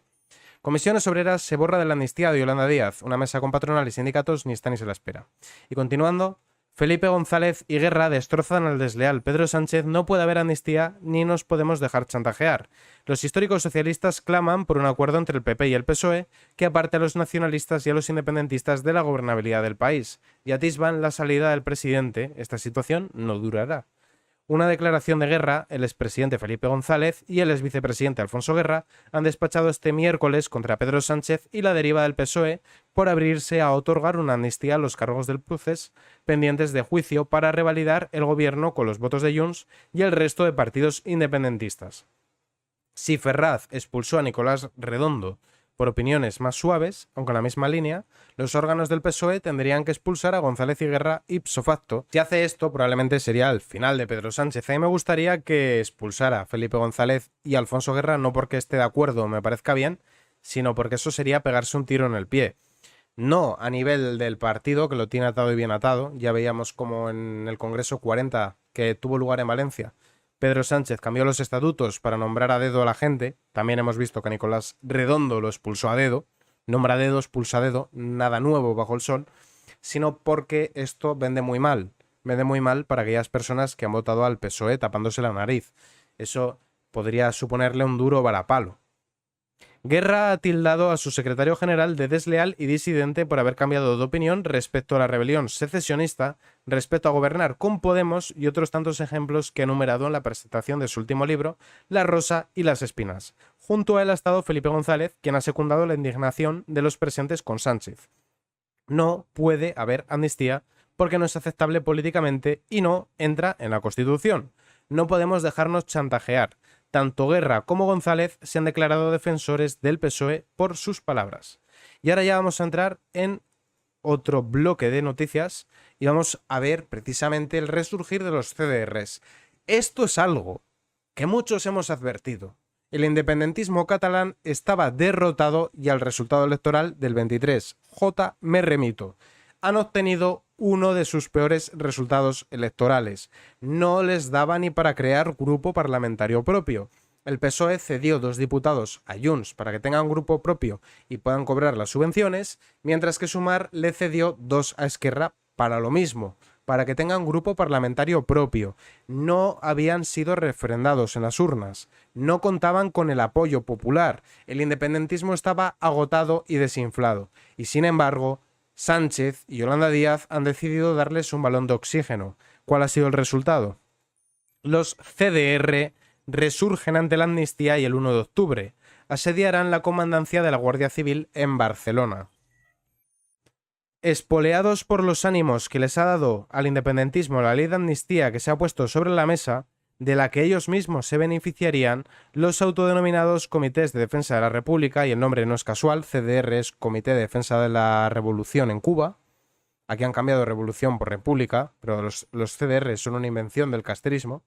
Speaker 1: Comisiones Obreras se borra de la amnistía de Yolanda Díaz. Una mesa con patronal y sindicatos ni está ni se la espera. Y continuando, Felipe González y Guerra destrozan al desleal Pedro Sánchez. No puede haber amnistía ni nos podemos dejar chantajear. Los históricos socialistas claman por un acuerdo entre el PP y el PSOE que aparte a los nacionalistas y a los independentistas de la gobernabilidad del país y atisban la salida del presidente. Esta situación no durará. Una declaración de guerra, el expresidente Felipe González y el exvicepresidente Alfonso Guerra han despachado este miércoles contra Pedro Sánchez y la deriva del PSOE por abrirse a otorgar una amnistía a los cargos del Procés pendientes de juicio para revalidar el gobierno con los votos de Junts y el resto de partidos independentistas. Si Ferraz expulsó a Nicolás Redondo por opiniones más suaves, aunque en la misma línea, los órganos del PSOE tendrían que expulsar a González y Guerra ipso facto. Si hace esto, probablemente sería el final de Pedro Sánchez. A mí me gustaría que expulsara a Felipe González y a Alfonso Guerra, no porque esté de acuerdo o me parezca bien, sino porque eso sería pegarse un tiro en el pie. No a nivel del partido, que lo tiene atado y bien atado. Ya veíamos como en el Congreso 40, que tuvo lugar en Valencia, Pedro Sánchez cambió los estatutos para nombrar a dedo a la gente. También hemos visto que Nicolás Redondo lo expulsó a dedo. Nombra a dedo, expulsa a dedo, nada nuevo bajo el sol, sino porque esto vende muy mal. Vende muy mal para aquellas personas que han votado al PSOE tapándose la nariz. Eso podría suponerle un duro varapalo. Guerra ha tildado a su secretario general de desleal y disidente por haber cambiado de opinión respecto a la rebelión secesionista, respecto a gobernar con Podemos y otros tantos ejemplos que ha enumerado en la presentación de su último libro, La rosa y las espinas. Junto a él ha estado Felipe González, quien ha secundado la indignación de los presentes con Sánchez. No puede haber amnistía porque no es aceptable políticamente y no entra en la Constitución. No podemos dejarnos chantajear. Tanto Guerra como González se han declarado defensores del PSOE por sus palabras. Y ahora ya vamos a entrar en otro bloque de noticias y vamos a ver precisamente el resurgir de los CDRs. Esto es algo que muchos hemos advertido. El independentismo catalán estaba derrotado y al resultado electoral del 23, me remito, han obtenido uno de sus peores resultados electorales. No les daba ni para crear grupo parlamentario propio. El PSOE cedió 2 diputados a Junts para que tengan un grupo propio y puedan cobrar las subvenciones, mientras que Sumar le cedió 2 a Esquerra para lo mismo, para que tengan un grupo parlamentario propio. No habían sido refrendados en las urnas, no contaban con el apoyo popular, el independentismo estaba agotado y desinflado, y sin embargo, Sánchez y Yolanda Díaz han decidido darles un balón de oxígeno. ¿Cuál ha sido el resultado? Los CDR resurgen ante la amnistía y el 1 de octubre asediarán la comandancia de la Guardia Civil en Barcelona. Espoleados por los ánimos que les ha dado al independentismo la ley de amnistía que se ha puesto sobre la mesa, de la que ellos mismos se beneficiarían, los autodenominados Comités de Defensa de la República, y el nombre no es casual, CDR es Comité de Defensa de la Revolución en Cuba. Aquí han cambiado Revolución por República, pero los CDR son una invención del castrismo.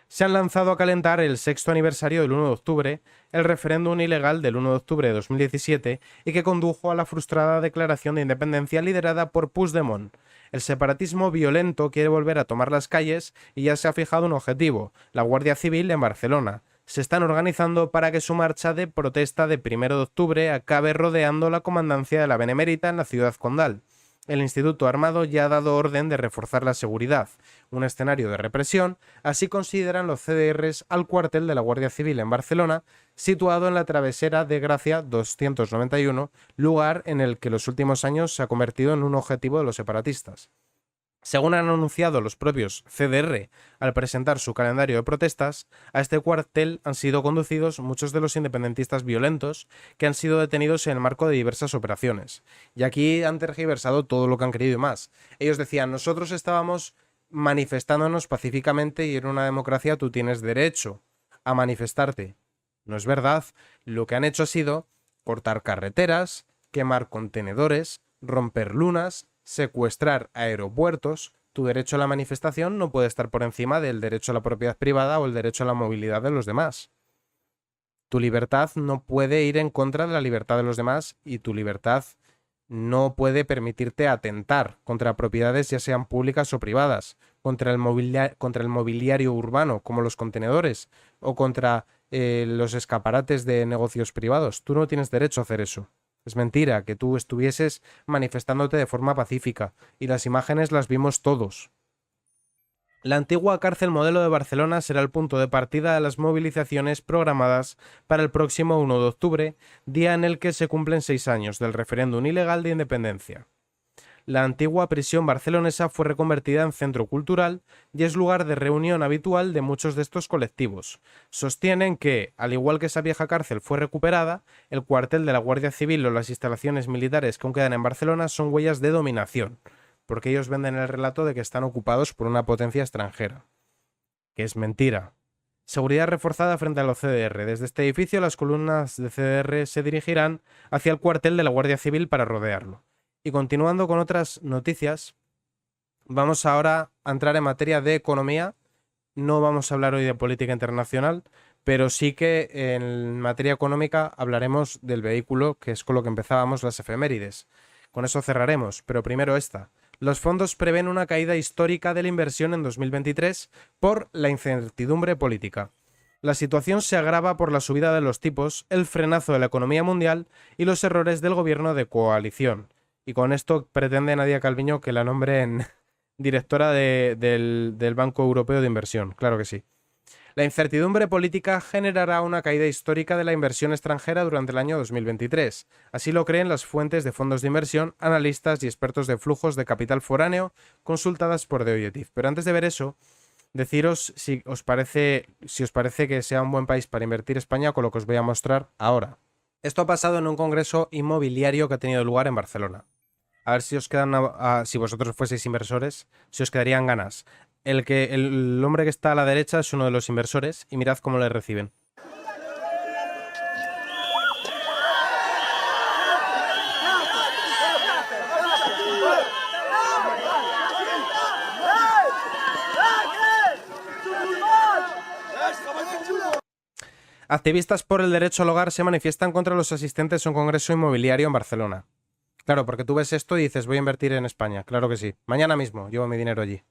Speaker 1: Se han lanzado a calentar el 6º aniversario del 1 de octubre, el referéndum ilegal del 1 de octubre de 2017 y que condujo a la frustrada declaración de independencia liderada por Puigdemont. El separatismo violento quiere volver a tomar las calles y ya se ha fijado un objetivo, la Guardia Civil en Barcelona. Se están organizando para que su marcha de protesta de 1 de octubre acabe rodeando la comandancia de la Benemérita en la ciudad condal. El Instituto Armado ya ha dado orden de reforzar la seguridad, un escenario de represión, así consideran los CDRs al cuartel de la Guardia Civil en Barcelona, situado en la travesera de Gracia 291, lugar en el que en los últimos años se ha convertido en un objetivo de los separatistas. Según han anunciado los propios CDR al presentar su calendario de protestas, a este cuartel han sido conducidos muchos de los independentistas violentos que han sido detenidos en el marco de diversas operaciones. Y aquí han tergiversado todo lo que han querido y más. Ellos decían, nosotros estábamos manifestándonos pacíficamente y en una democracia tú tienes derecho a manifestarte. No es verdad. Lo que han hecho ha sido cortar carreteras, quemar contenedores, romper lunas, secuestrar aeropuertos. Tu derecho a la manifestación no puede estar por encima del derecho a la propiedad privada o el derecho a la movilidad de los demás. Tu libertad no puede ir en contra de la libertad de los demás y tu libertad no puede permitirte atentar contra propiedades ya sean públicas o privadas. contra el mobiliario urbano, como los contenedores, o contra los escaparates de negocios privados. Tú no tienes derecho a hacer eso. Es mentira que tú estuvieses manifestándote de forma pacífica, y las imágenes las vimos todos. La antigua cárcel modelo de Barcelona será el punto de partida de las movilizaciones programadas para el próximo 1 de octubre, día en el que se cumplen 6 años del referéndum ilegal de independencia. La antigua prisión barcelonesa fue reconvertida en centro cultural y es lugar de reunión habitual de muchos de estos colectivos. Sostienen que, al igual que esa vieja cárcel fue recuperada, el cuartel de la Guardia Civil o las instalaciones militares que aún quedan en Barcelona son huellas de dominación, porque ellos venden el relato de que están ocupados por una potencia extranjera, que es mentira. Seguridad reforzada frente a los CDR. Desde este edificio las columnas de CDR se dirigirán hacia el cuartel de la Guardia Civil para rodearlo. Y continuando con otras noticias, vamos ahora a entrar en materia de economía. No vamos a hablar hoy de política internacional, pero sí que en materia económica hablaremos del vehículo, que es con lo que empezábamos las efemérides. Con eso cerraremos, pero primero esta. Los fondos prevén una caída histórica de la inversión en 2023 por la incertidumbre política. La situación se agrava por la subida de los tipos, el frenazo de la economía mundial y los errores del gobierno de coalición. Y con esto pretende Nadia Calviño que la nombren directora del Banco Europeo de Inversión. Claro que sí. La incertidumbre política generará una caída histórica de la inversión extranjera durante el año 2023. Así lo creen las fuentes de fondos de inversión, analistas y expertos de flujos de capital foráneo consultadas por The Objective. Pero antes de ver eso, deciros si os parece que sea un buen país para invertir España con lo que os voy a mostrar ahora. Esto ha pasado en un congreso inmobiliario que ha tenido lugar en Barcelona. A ver si os quedan, si vosotros fueseis inversores, si os quedarían ganas. El hombre que está a la derecha es uno de los inversores y mirad cómo le reciben. Activistas por el derecho al hogar se manifiestan contra los asistentes a un congreso inmobiliario en Barcelona. Claro, porque tú ves esto y dices, voy a invertir en España. Claro que sí. Mañana mismo llevo mi dinero allí.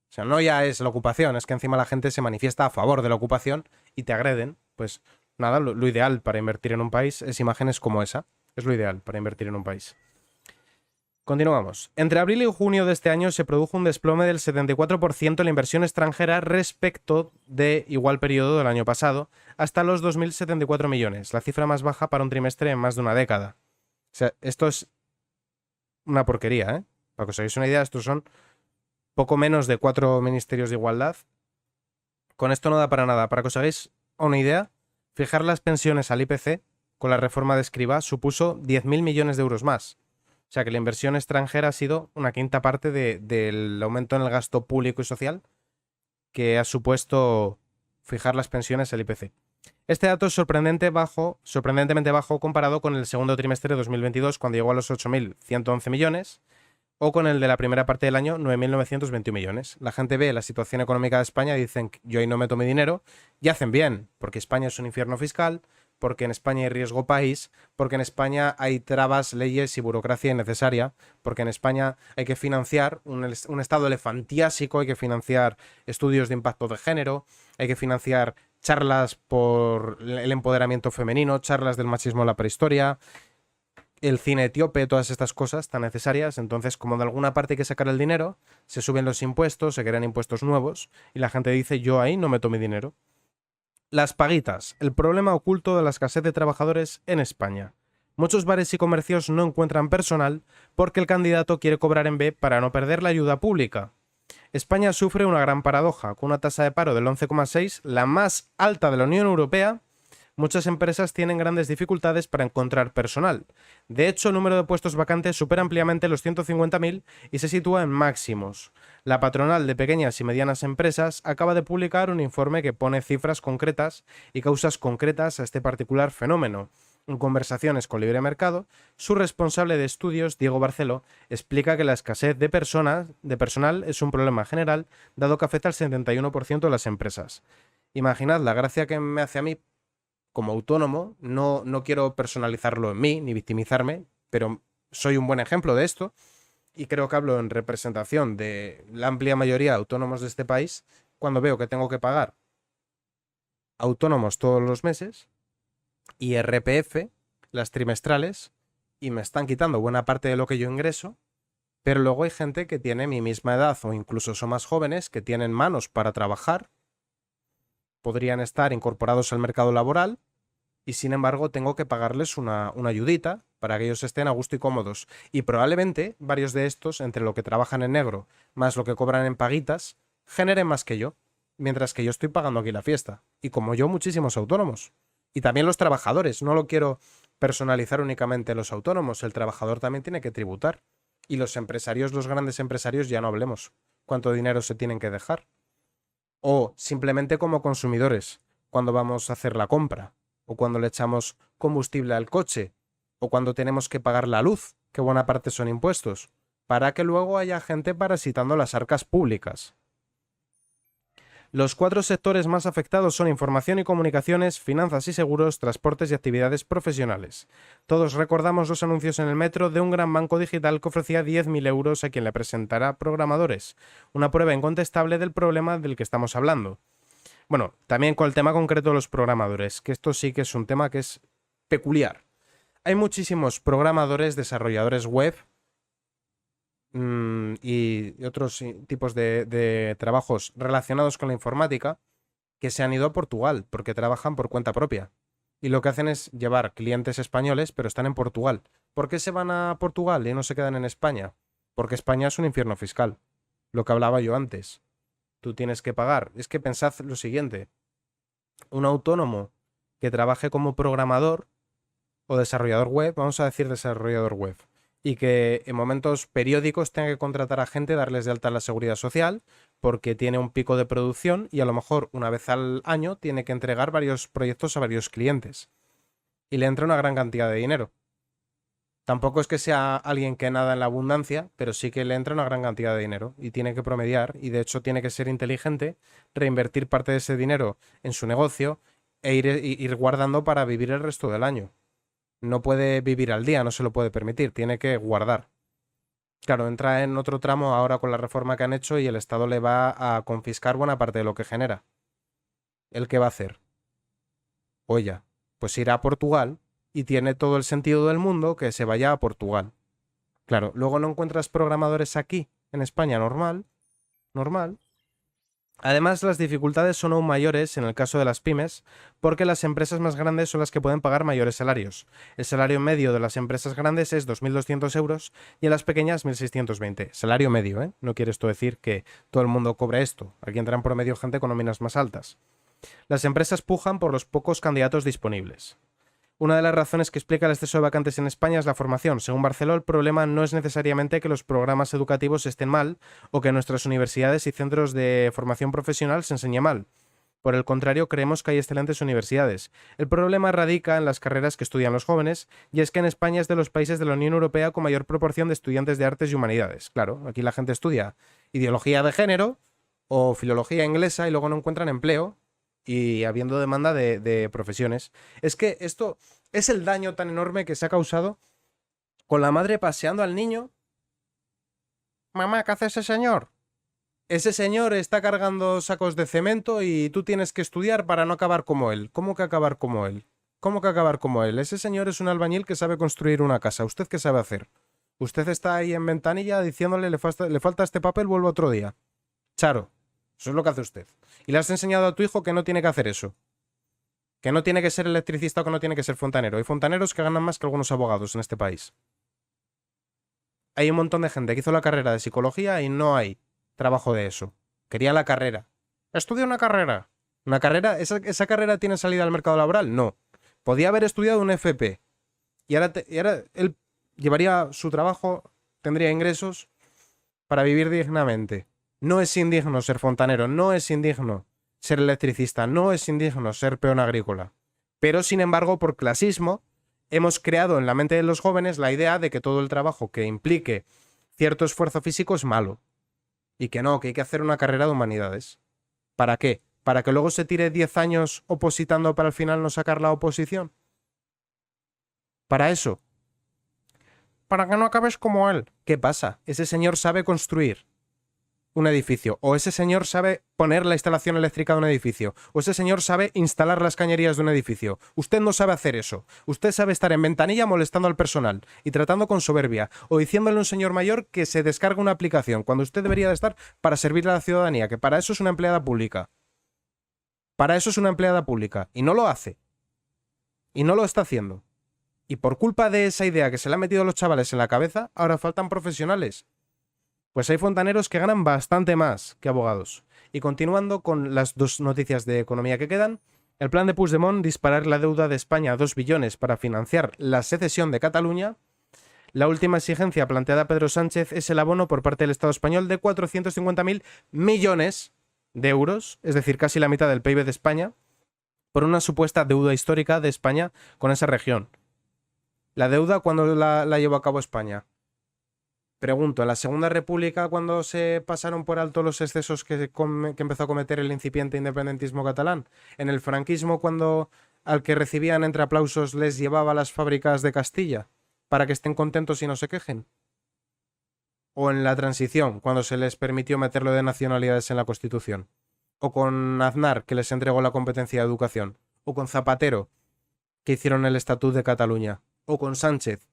Speaker 1: O sea, no ya es la ocupación, es que encima la gente se manifiesta a favor de la ocupación y te agreden. Pues nada, lo ideal para invertir en un país es imágenes como esa. Es lo ideal para invertir en un país. Continuamos. Entre abril y junio de este año se produjo un desplome del 74% en la inversión extranjera respecto de igual periodo del año pasado, hasta los 2.074 millones, la cifra más baja para un trimestre en más de una década. O sea, esto es una porquería, ¿eh? Para que os hagáis una idea, estos son poco menos de 4 ministerios de igualdad. Con esto no da para nada. Para que os hagáis una idea, fijar las pensiones al IPC con la reforma de Escrivá supuso 10.000 millones de euros más. O sea que la inversión extranjera ha sido una quinta parte del aumento en el gasto público y social que ha supuesto fijar las pensiones al IPC. Este dato es sorprendentemente bajo comparado con el segundo trimestre de 2022, cuando llegó a los 8.111 millones, o con el de la primera parte del año, 9.921 millones. La gente ve la situación económica de España y dicen, yo ahí no meto mi dinero, y hacen bien, porque España es un infierno fiscal, porque en España hay riesgo país, porque en España hay trabas, leyes y burocracia innecesaria, porque en España hay que financiar un estado elefantiásico, hay que financiar estudios de impacto de género, hay que financiar charlas por el empoderamiento femenino, charlas del machismo en la prehistoria, el cine etíope, todas estas cosas tan necesarias. Entonces, como de alguna parte hay que sacar el dinero, se suben los impuestos, se crean impuestos nuevos y la gente dice, yo ahí no meto mi dinero. Las paguitas, el problema oculto de la escasez de trabajadores en España. Muchos bares y comercios no encuentran personal porque el candidato quiere cobrar en B para no perder la ayuda pública. España sufre una gran paradoja, con una tasa de paro del 11,6, la más alta de la Unión Europea. Muchas empresas tienen grandes dificultades para encontrar personal. De hecho, el número de puestos vacantes supera ampliamente los 150.000 y se sitúa en máximos. La patronal de pequeñas y medianas empresas acaba de publicar un informe que pone cifras concretas y causas concretas a este particular fenómeno. En conversaciones con Libre Mercado, su responsable de estudios, Diego Barceló, explica que la escasez de personal es un problema general, dado que afecta al 71% de las empresas. Imaginad la gracia que me hace a mí como autónomo, no quiero personalizarlo en mí ni victimizarme, pero soy un buen ejemplo de esto. y creo que hablo en representación de la amplia mayoría de autónomos de este país, cuando veo que tengo que pagar autónomos todos los meses y IRPF, las trimestrales, y me están quitando buena parte de lo que yo ingreso, pero luego hay gente que tiene mi misma edad o incluso son más jóvenes, que tienen manos para trabajar, podrían estar incorporados al mercado laboral y sin embargo tengo que pagarles una ayudita para que ellos estén a gusto y cómodos. Y probablemente varios de estos, entre lo que trabajan en negro más lo que cobran en paguitas, generen más que yo, mientras que yo estoy pagando aquí la fiesta. Y como yo, muchísimos autónomos. Y también los trabajadores. No lo quiero personalizar únicamente en los autónomos. El trabajador también tiene que tributar. Y los empresarios, los grandes empresarios, ya no hablemos cuánto dinero se tienen que dejar. O simplemente como consumidores, cuando vamos a hacer la compra, o cuando le echamos combustible al coche, o cuando tenemos que pagar la luz, que buena parte son impuestos, para que luego haya gente parasitando las arcas públicas. Los 4 sectores más afectados son información y comunicaciones, finanzas y seguros, transportes y actividades profesionales. Todos recordamos los anuncios en el metro de un gran banco digital que ofrecía 10.000 euros a quien le presentara programadores, una prueba incontestable del problema del que estamos hablando. Bueno, también con el tema concreto de los programadores, que esto sí que es un tema que es peculiar. Hay muchísimos programadores, desarrolladores web y otros tipos de trabajos relacionados con la informática que se han ido a Portugal porque trabajan por cuenta propia. Y lo que hacen es llevar clientes españoles, pero están en Portugal. ¿Por qué se van a Portugal y no se quedan en España? Porque España es un infierno fiscal. Lo que hablaba yo antes. Tú tienes que pagar. Es que pensad lo siguiente. Un autónomo que trabaje como programador o desarrollador web, vamos a decir desarrollador web, y que en momentos periódicos tenga que contratar a gente, darles de alta en la seguridad social, porque tiene un pico de producción y a lo mejor una vez al año tiene que entregar varios proyectos a varios clientes. Y le entra una gran cantidad de dinero. Tampoco es que sea alguien que nada en la abundancia, pero sí que le entra una gran cantidad de dinero y tiene que promediar y de hecho tiene que ser inteligente, reinvertir parte de ese dinero en su negocio e ir guardando para vivir el resto del año. No puede vivir al día, no se lo puede permitir, tiene que guardar. Claro, entra en otro tramo ahora con la reforma que han hecho y el Estado le va a confiscar buena parte de lo que genera. ¿El qué va a hacer? O ella, pues irá a Portugal y tiene todo el sentido del mundo que se vaya a Portugal. Claro, luego no encuentras programadores aquí, en España, normal. Además, las dificultades son aún mayores en el caso de las pymes, porque las empresas más grandes son las que pueden pagar mayores salarios. El salario medio de las empresas grandes es 2.200 euros y en las pequeñas 1.620. Salario medio, ¿eh? No quiere esto decir que todo el mundo cobre esto. Aquí entran por medio gente con nóminas más altas. Las empresas pujan por los pocos candidatos disponibles. Una de las razones que explica el exceso de vacantes en España es la formación. Según Barceló, el problema no es necesariamente que los programas educativos estén mal o que nuestras universidades y centros de formación profesional se enseñen mal. Por el contrario, creemos que hay excelentes universidades. El problema radica en las carreras que estudian los jóvenes, y es que en España es de los países de la Unión Europea con mayor proporción de estudiantes de artes y humanidades. Claro, aquí la gente estudia ideología de género o filología inglesa y luego no encuentran empleo, y habiendo demanda de profesiones. Es que esto es el daño tan enorme que se ha causado con la madre paseando al niño. Mamá, ¿qué hace ese señor? Ese señor está cargando sacos de cemento y tú tienes que estudiar para no acabar como él. ¿Cómo que acabar como él? ¿Cómo que acabar como él? Ese señor es un albañil que sabe construir una casa. ¿Usted qué sabe hacer? Usted está ahí en ventanilla diciéndole le falta este papel, vuelvo otro día. Charo. Eso es lo que hace usted. Y le has enseñado a tu hijo que no tiene que hacer eso. Que no tiene que ser electricista o que no tiene que ser fontanero. Hay fontaneros que ganan más que algunos abogados en este país. Hay un montón de gente que hizo la carrera de psicología y no hay trabajo de eso. Quería la carrera. Estudia una carrera. ¿Una carrera? ¿Esa carrera tiene salida al mercado laboral? No. Podía haber estudiado un FP. Y ahora él llevaría su trabajo, tendría ingresos para vivir dignamente. No es indigno ser fontanero, no es indigno ser electricista, no es indigno ser peón agrícola. Pero, sin embargo, por clasismo, hemos creado en la mente de los jóvenes la idea de que todo el trabajo que implique cierto esfuerzo físico es malo. Y que no, que hay que hacer una carrera de humanidades. ¿Para qué? ¿Para que luego se tire 10 años opositando para al final no sacar la oposición? Para eso. para que no acabes como él. ¿Qué pasa? Ese señor sabe construir un edificio, o ese señor sabe poner la instalación eléctrica de un edificio, o ese señor sabe instalar las cañerías de un edificio. Usted no sabe hacer eso. Usted sabe estar en ventanilla molestando al personal y tratando con soberbia, o diciéndole a un señor mayor que se descargue una aplicación, cuando usted debería de estar para servirle a la ciudadanía, que para eso es una empleada pública. Para eso es una empleada pública, y no lo hace. Y no lo está haciendo. Y por culpa de esa idea que se le han metido a los chavales en la cabeza, ahora faltan profesionales. Pues hay fontaneros que ganan bastante más que abogados. Y continuando con las dos noticias de economía que quedan, el plan de Puigdemont, disparar la deuda de España a 2 billones para financiar la secesión de Cataluña. La última exigencia planteada a Pedro Sánchez es el abono por parte del Estado español de 450.000 millones de euros, es decir, casi la mitad del PIB de España, por una supuesta deuda histórica de España con esa región. ¿La deuda cuándo la llevó a cabo España? Pregunto, ¿en la Segunda República, cuando se pasaron por alto los excesos que empezó a cometer el incipiente independentismo catalán? ¿En el franquismo, cuando al que recibían entre aplausos les llevaba a las fábricas de Castilla para que estén contentos y no se quejen? ¿O en la transición, cuando se les permitió meterlo de nacionalidades en la Constitución? ¿O con Aznar, que les entregó la competencia de educación? ¿O con Zapatero, que hicieron el Estatut de Cataluña? ¿O con Sánchez,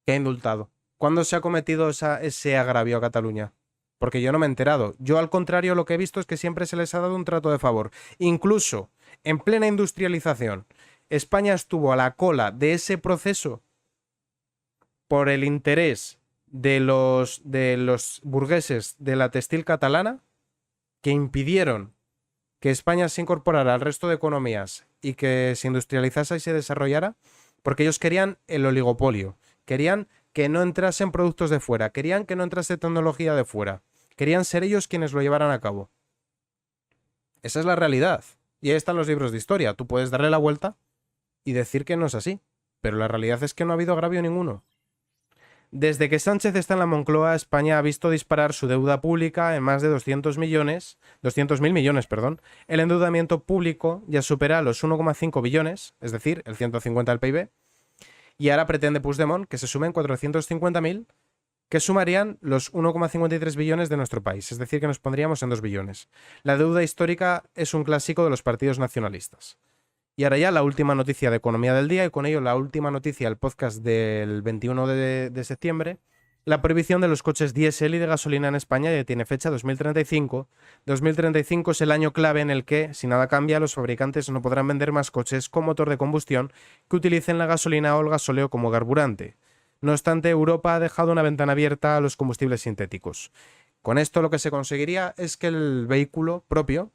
Speaker 1: que ha indultado? ¿Cuándo se ha cometido ese agravio a Cataluña? Porque yo no me he enterado. Yo, al contrario, lo que he visto es que siempre se les ha dado un trato de favor. Incluso en plena industrialización, España estuvo a la cola de ese proceso por el interés de los burgueses de la textil catalana, que impidieron que España se incorporara al resto de economías y que se industrializase y se desarrollara, porque ellos querían el oligopolio, querían que no entrasen productos de fuera, querían que no entrase tecnología de fuera, querían ser ellos quienes lo llevaran a cabo. Esa es la realidad. Y ahí están los libros de historia. Tú puedes darle la vuelta y decir que no es así, pero la realidad es que no ha habido agravio ninguno. Desde que Sánchez está en la Moncloa, España ha visto disparar su deuda pública en más de 200.000 millones, El endeudamiento público ya supera los 1,5 billones, es decir, el 150 del PIB. Y ahora pretende Puigdemont que se sumen 450.000, que sumarían los 1,53 billones de nuestro país, es decir, que nos pondríamos en 2 billones. La deuda histórica es un clásico de los partidos nacionalistas. Y ahora ya la última noticia de economía del día, y con ello la última noticia del podcast del 21 de septiembre. La prohibición de los coches diésel y de gasolina en España ya tiene fecha 2035. 2035 es el año clave en el que, si nada cambia, los fabricantes no podrán vender más coches con motor de combustión que utilicen la gasolina o el gasóleo como carburante. No obstante, Europa ha dejado una ventana abierta a los combustibles sintéticos. Con esto lo que se conseguiría es que el vehículo propio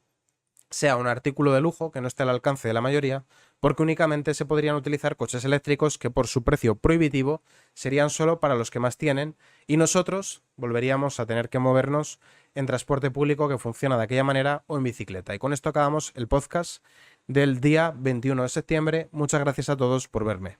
Speaker 1: sea un artículo de lujo que no esté al alcance de la mayoría, porque únicamente se podrían utilizar coches eléctricos que por su precio prohibitivo serían solo para los que más tienen, y nosotros volveríamos a tener que movernos en transporte público que funciona de aquella manera o en bicicleta. Y con esto acabamos el podcast del día 21 de septiembre. Muchas gracias a todos por verme.